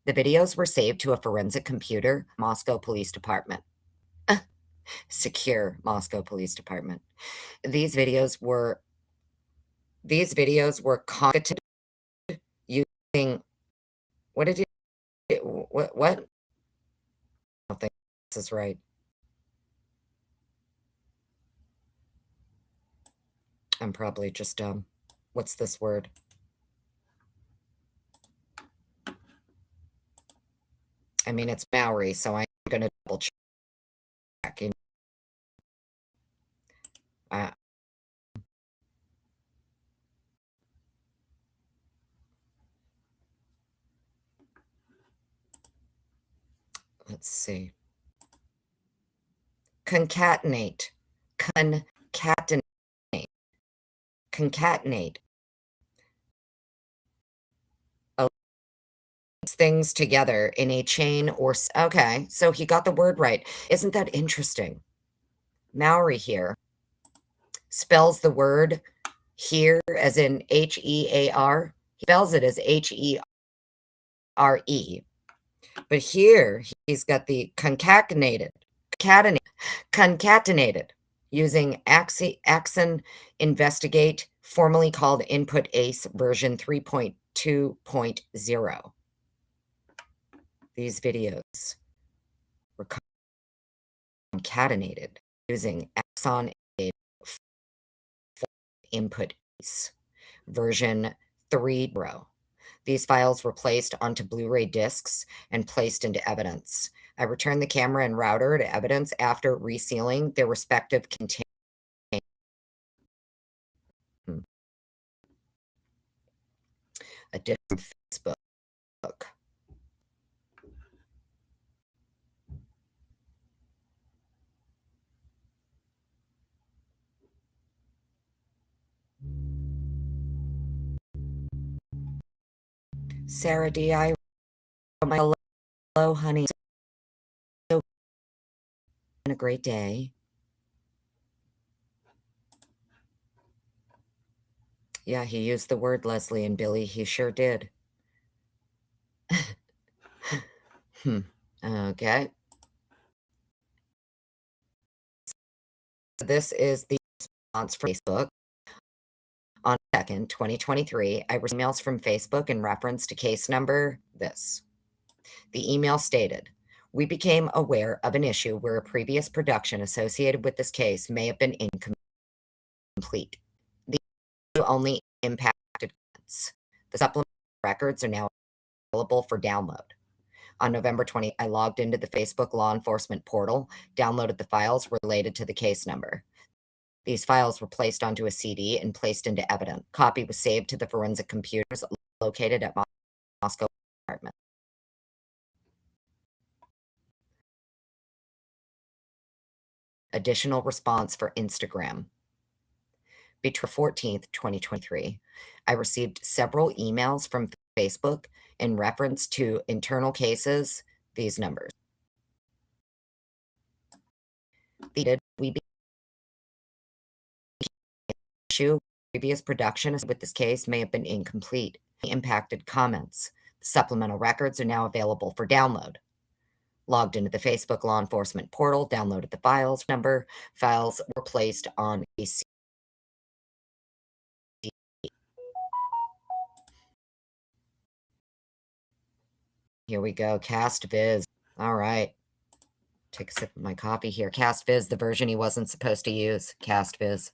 The videos were saved to a forensic computer, Moscow Police Department. Secure Moscow Police Department. These videos were concocted using what did you what? I don't think this is right. I'm probably just what's this word? I mean, it's Mowery, so I'm gonna double check. Let's see. Concatenate. Concatenate. Things together in a chain or okay, so he got the word right. Isn't that interesting? Mowery here spells the word here as in H-E-A-R. He spells it as H-E-R-E. But here he's got the concatenated using Axon Investigate, formerly called Input ACE version 3.2.0. These videos were concatenated using Axon Input ACE version 3.0. These files were placed onto Blu-ray discs and placed into evidence. I returned the camera and router to evidence after resealing their respective containers. A different Facebook. Sarah D.I. Hello, honey. So, a great day. Yeah, he used the word Leslie and Billy. He sure did. Okay. This is the response from Facebook. On 2nd, 2023, I received emails from Facebook in reference to case number this. The email stated, we became aware of an issue where a previous production associated with this case may have been incomplete. The issue only impacted clients. The supplemental records are now available for download. On November 20, I logged into the Facebook law enforcement portal, downloaded the files related to the case number. These files were placed onto a CD and placed into evidence. Copy was saved to the forensic computers located at Moscow Department. Additional response for Instagram. Between 14th, 2023, I received several emails from Facebook in reference to internal cases, these numbers. We issue. Previous production with this case may have been incomplete. Impacted comments. The supplemental records are now available for download. Logged into the Facebook law enforcement portal, downloaded the files number. Files were placed on a CD. Here we go. Cast Viz. All right. Take a sip of my coffee here. Cast Viz, the version he wasn't supposed to use. Cast Viz.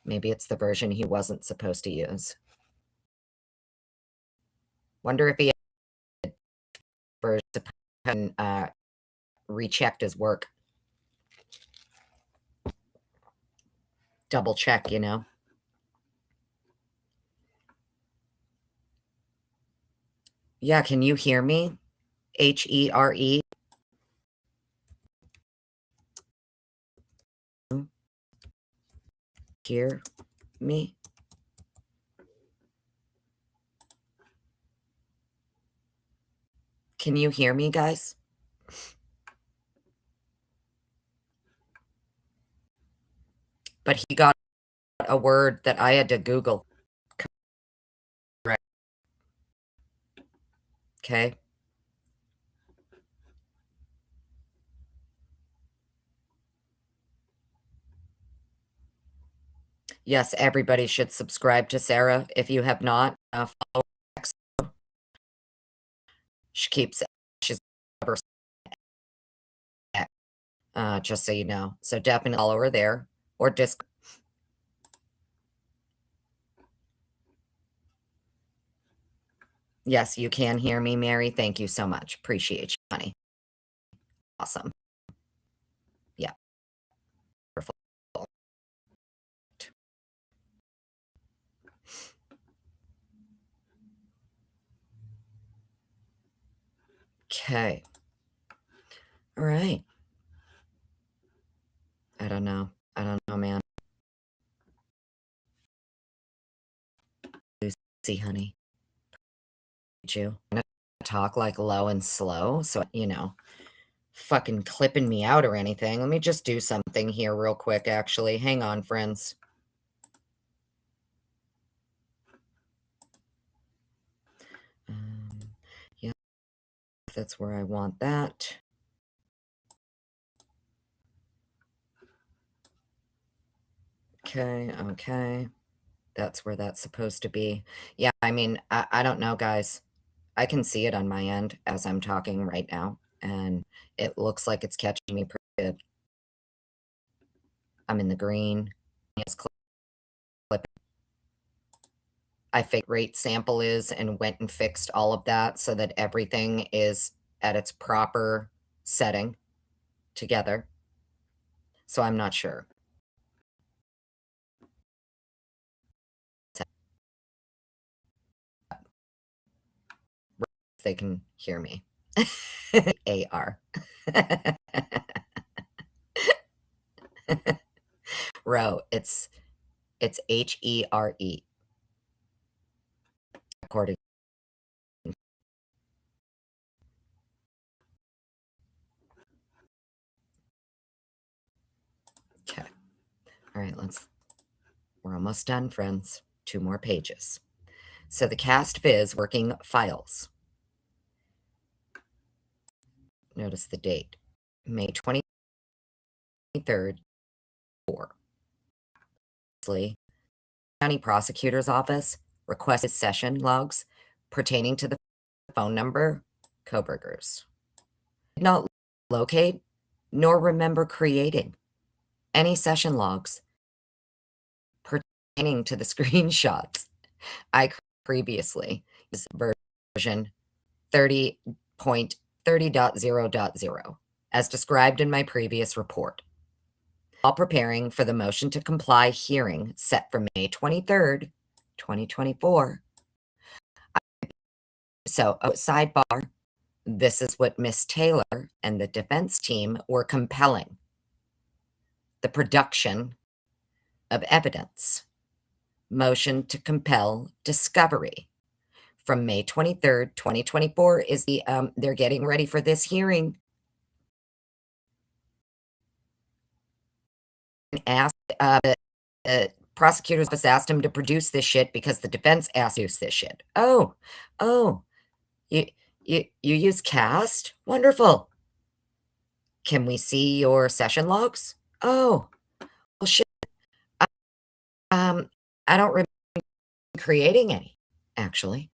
Maybe it's the version he wasn't supposed to use. Wonder if he rechecked his work. Double check, you know. Yeah, can you hear me? Here. Hear me? Can you hear me, guys? But he got a word that I had to Google. Correct. Okay. Yes, everybody should subscribe to Sarah. If you have not, follow her. She keeps, she's just so you know. So definitely follow her there or Yes, you can hear me, Mary. Thank you so much. Appreciate you, honey. Awesome. Yeah. Wonderful. Okay. All right. I don't know, man. Lucy, honey. You I'm gonna talk like low and slow, so you know, fucking clipping me out or anything. Let me just do something here real quick, actually. Hang on, friends. Yeah, that's where I want that. Okay. That's where that's supposed to be. Yeah, I mean, I don't know, guys. I can see it on my end as I'm talking right now, and it looks like it's catching me pretty good. I'm in the green. Yes, clip. I figured rate sample is and went and fixed all of that so that everything is at its proper setting together. So I'm not sure. If they can hear me. AR. Row. It's HERE. According. Okay. All right, we're almost done, friends. 2 more pages. So the Cast Viz working files. Notice the date. May 23rd, 4. County Prosecutor's Office requested session logs pertaining to the phone number Kohberger's. Did not locate nor remember creating any session logs pertaining to the screenshots I previously used version 30.30.0.0 as described in my previous report. While preparing for the motion to comply hearing set for May 23rd, 2024. So, sidebar, this is what Miss Taylor and the defense team were compelling. The production of evidence. Motion to compel discovery. From May 23rd, 2024 is they're getting ready for this hearing. Asked prosecutor's office asked him to produce this shit because the defense asked to produce this shit. Oh, you use Cast? Wonderful. Can we see your session logs? Oh, well, shit. I don't remember creating any, actually.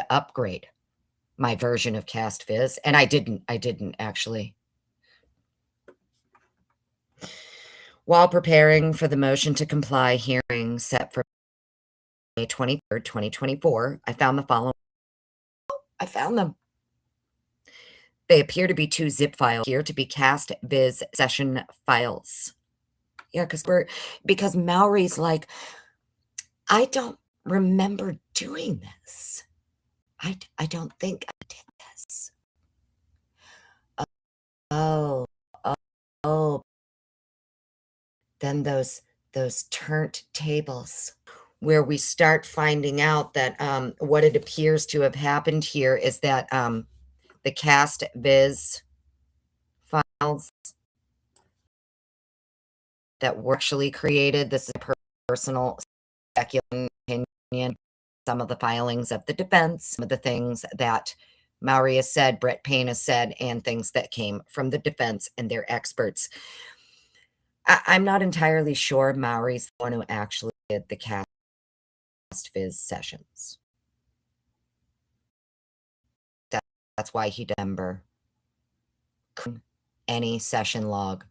Upgrade my version of Cast Viz, and I didn't actually. While preparing for the motion to comply hearing set for May 23rd, 2024, I found the following. I found them. They appear to be two zip files here to be Cast Viz session files. Yeah, because Mowery's like, I don't remember doing this. I don't think I did this. Oh, then those turntables where we start finding out that what it appears to have happened here is that the Cast Viz files that were actually created, this is a personal speculative opinion, some of the filings of the defense, some of the things that Mowery has said, Brett Payne has said, and things that came from the defense and their experts. I'm not entirely sure Mowery's the one who actually did the Cast Viz sessions. That's why he didn't remember any session log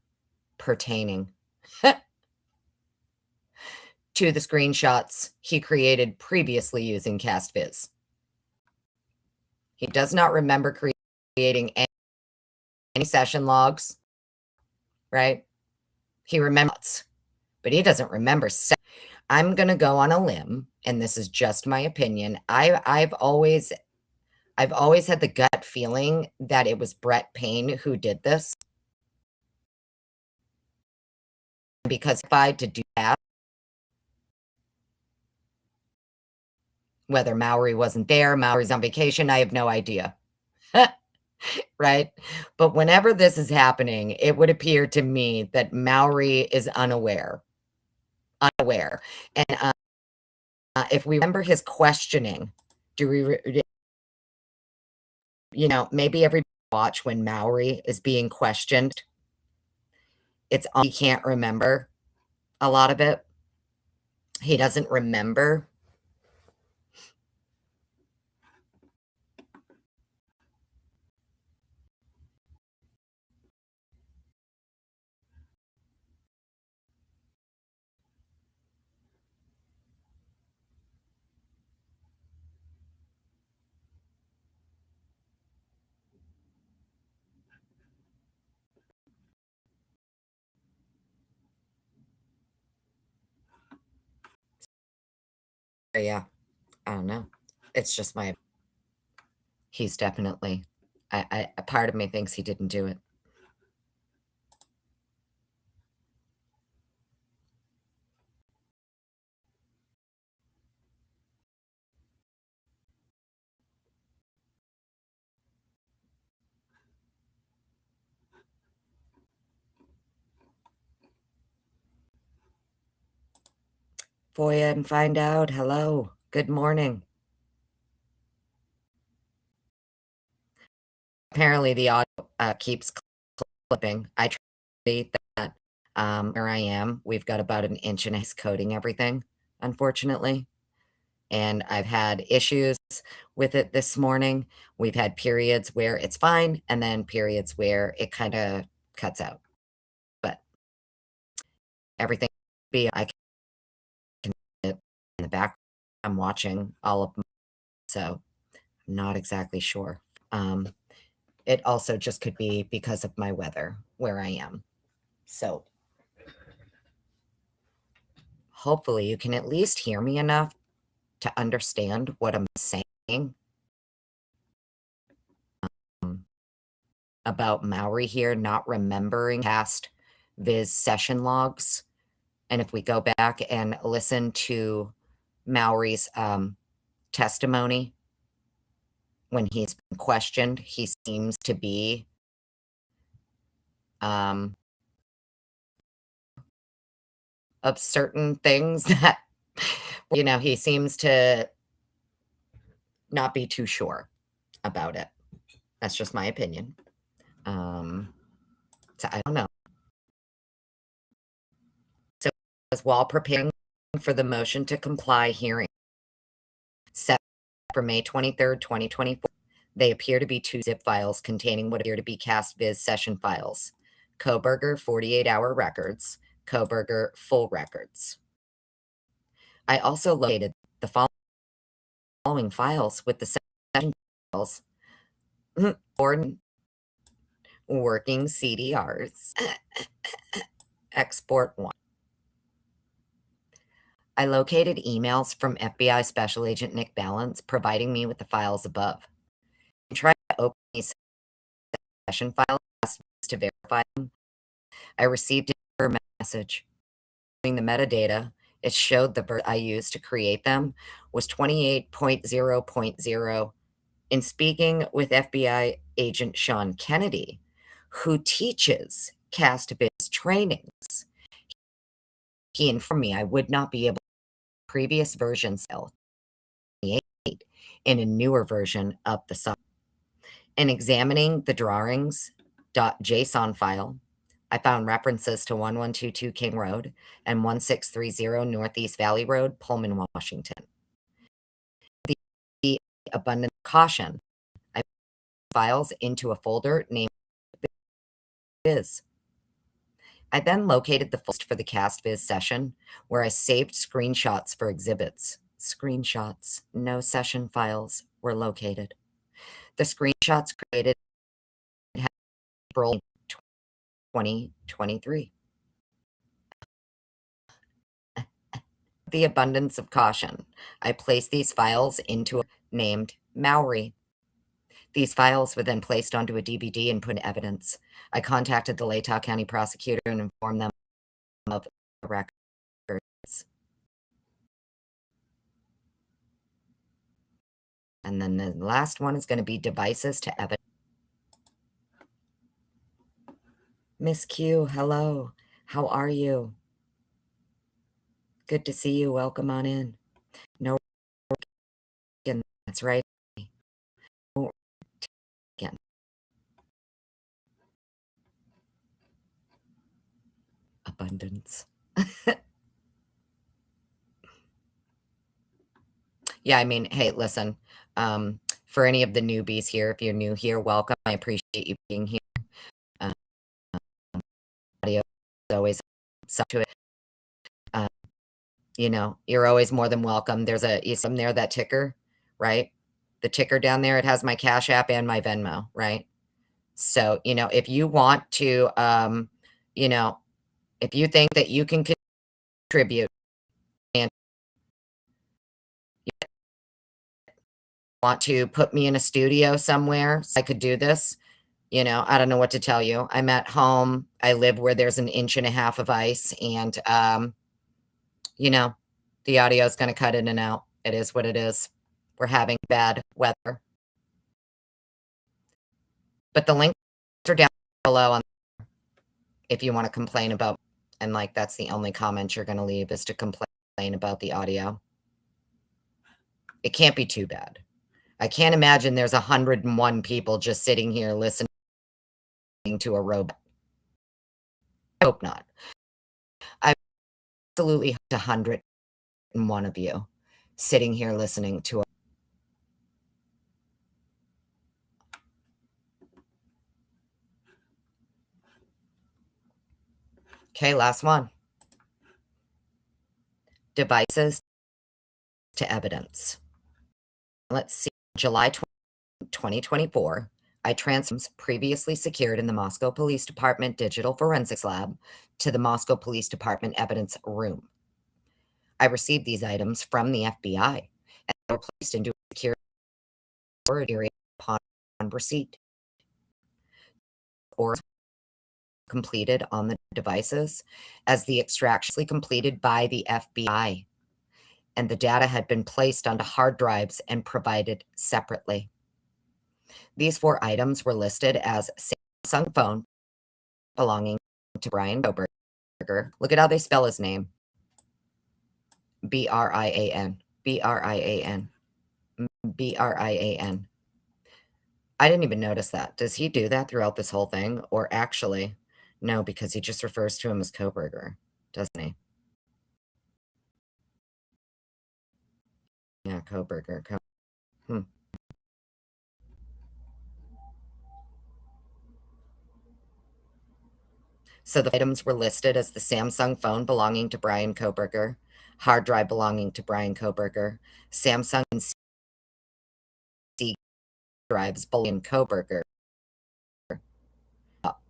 pertaining to the screenshots he created previously using Cast Viz. He does not remember creating any session logs, right? He remembers, but he doesn't remember. I'm going to go on a limb, and this is just my opinion. I've always had the gut feeling that it was Brett Payne who did this. Because if I had to do that, whether Mowery wasn't there, Mowery's on vacation, I have no idea. Right? But whenever this is happening, it would appear to me that Mowery is unaware. And if we remember his questioning, maybe everybody watch when Mowery is being questioned. He can't remember a lot of it. He doesn't remember. Yeah, I don't know. It's just he's definitely, a part of me thinks he didn't do it. FOIA and find out. Hello. Good morning. Apparently the audio keeps clipping. I tried to beat that. Where I am, we've got about an inch and a half coding everything, unfortunately. And I've had issues with it this morning. We've had periods where it's fine, and then periods where it kind of cuts out. But everything I can in the back. I'm watching all of them, so I'm not exactly sure. It also just could be because of my weather where I am. So hopefully you can at least hear me enough to understand what I'm saying about Mowery here not remembering past Viz session logs. And if we go back and listen to Mowery's testimony when he's been questioned, he seems to be of certain things that, he seems to not be too sure about it. That's just my opinion. So I don't know. So while preparing for the motion to comply hearing set for May 23rd, 2024, they appear to be two zip files containing what appear to be CastViz session files. Kohberger 48-hour records, Kohberger full records. I also located the following files with the session files. Working CDRs. Export 1. I located emails from FBI Special Agent Nick Balance providing me with the files above. I tried to open these session files to verify them. I received a message. The metadata, it showed the version I used to create them was 28.0.0. In speaking with FBI Agent Sean Kennedy, who teaches CastViz trainings, he informed me I would not be able to previous versions in a newer version of the software. In examining the drawings.json file, I found references to 1122 King Road and 1630 Northeast Valley Road, Pullman, Washington. The abundant caution, I put files into a folder named Viz. I then located the folder for the CastViz session where I saved screenshots for exhibits. Screenshots, no session files were located. The screenshots created in April 2023. The abundance of caution, I placed these files into a named Mowery. These files were then placed onto a DVD and put in evidence. I contacted the Ada County prosecutor and informed them of the records. And then the last one is going to be devices to evidence. Miss Q, hello. How are you? Good to see you. Welcome on in. No, again, that's right. Again. Abundance. Yeah, I mean, hey, listen, for any of the newbies here, if you're new here, welcome. I appreciate you being here. Audio is always up to it. You're always more than welcome. There's some there, that ticker, right? The ticker down there, it has my Cashapp and my Venmo, right? So, if you want to, if you think that you can contribute and want to put me in a studio somewhere so I could do this, I don't know what to tell you. I'm at home. I live where there's an inch and a half of ice, and, the audio is going to cut in and out. It is what it is. We're having bad weather. But the links are down below if you want to complain about, and that's the only comment you're going to leave is to complain about the audio. It can't be too bad. I can't imagine there's 101 people just sitting here listening to a robot. I hope not. I absolutely hope 101 of you sitting here listening to a Okay, last one. Devices to evidence. Let's see. July 2024, I transferred previously secured in the Moscow Police Department Digital Forensics Lab to the Moscow Police Department Evidence Room. I received these items from the FBI and they were placed into a secure storage area upon receipt. Or completed on the devices as the extraction completed by the FBI, and the data had been placed onto hard drives and provided separately. These 4 items were listed as Samsung phone, belonging to Brian Kohberger. Look at how they spell his name. Brian. Brian. Brian. I didn't even notice that. Does he do that throughout this whole thing? Or actually, no, because he just refers to him as Kohberger, doesn't he? Yeah, Kohberger. Hmm. So the items were listed as the Samsung phone belonging to Brian Kohberger, hard drive belonging to Brian Kohberger, Samsung and C drives belonging to Kohberger,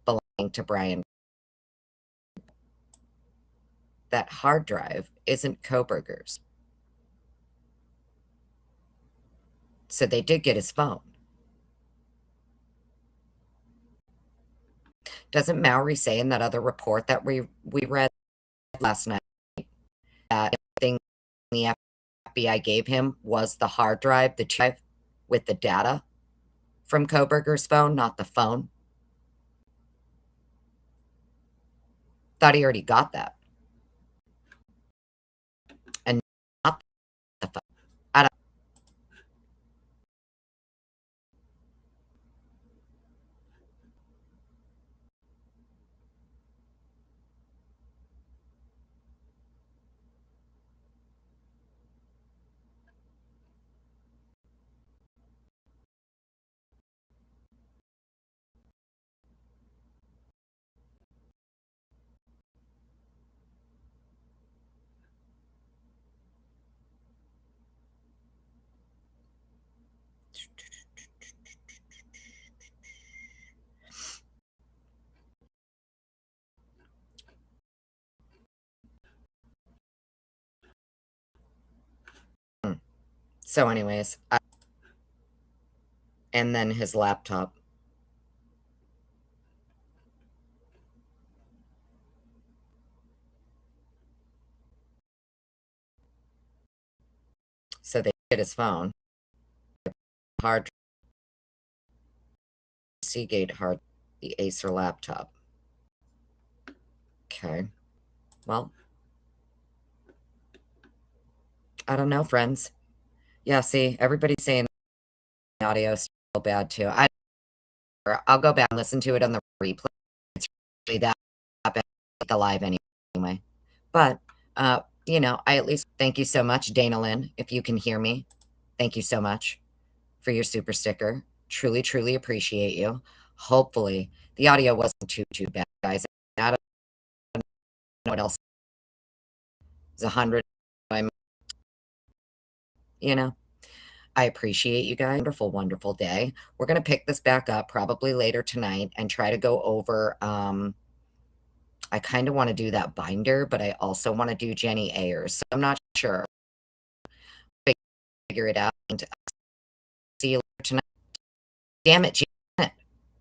belonging to Brian. That hard drive isn't Kohberger's. So they did get his phone. Doesn't Mowery say in that other report that we read last night that everything the FBI gave him was the hard drive, the drive with the data from Kohberger's phone, not the phone? Thought he already got that. And not the phone. I don't. So anyways, and then his laptop. So they get his phone, hard Seagate hard, the Acer laptop. Okay. Well, I don't know, friends. Yeah, see, everybody's saying the audio is still bad too. I'll go back and listen to it on the replay. It's really that bad like the live anyway. But I at least thank you so much, Dana Lynn, if you can hear me. Thank you so much for your super sticker. Truly, truly appreciate you. Hopefully, the audio wasn't too bad, guys. I don't know what else. It's 100. I'm, you know, I appreciate you guys. Wonderful, wonderful day. We're going to pick this back up probably later tonight and try to go over. I kind of want to do that binder, but I also want to do Jenny Ayers. So I'm not sure. Figure it out. And see you later tonight. Damn it, Janet.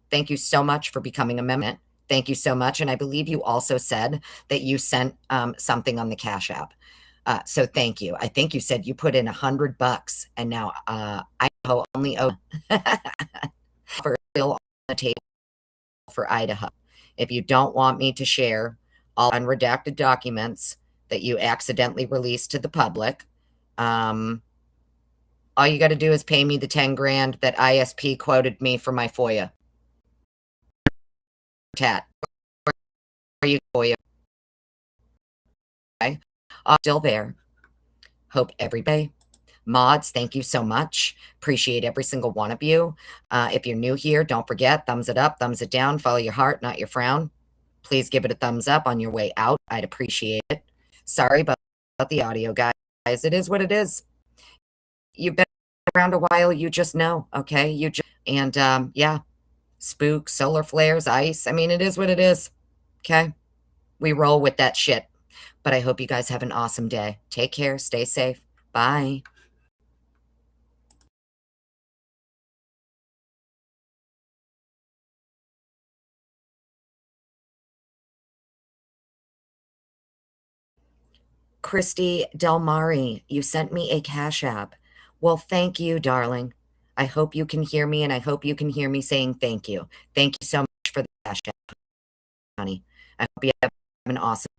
Thank you so much for becoming a member. Thank you so much. And I believe you also said that you sent something on the Cashapp. So thank you. I think you said you put in $100 and now Idaho only owes for still on the table for Idaho. If you don't want me to share all unredacted documents that you accidentally released to the public, all you got to do is pay me the 10 grand that ISP quoted me for my FOIA. Tat. Are you FOIA? Okay. Still there. Hope everybody. Mods, thank you so much. Appreciate every single one of you. If you're new here, don't forget, thumbs it up, thumbs it down, follow your heart, not your frown. Please give it a thumbs up on your way out. I'd appreciate it. Sorry about the audio, guys. It is what it is. You've been around a while, you just know, okay? Yeah, spook, solar flares, ice. I mean, it is what it is, okay? We roll with that shit. But I hope you guys have an awesome day. Take care, stay safe. Bye. Christy Del Mari, you sent me a Cash App. Well, thank you, darling. I hope you can hear me, and I hope you can hear me saying thank you. Thank you so much for the Cash App. County. I hope you have an awesome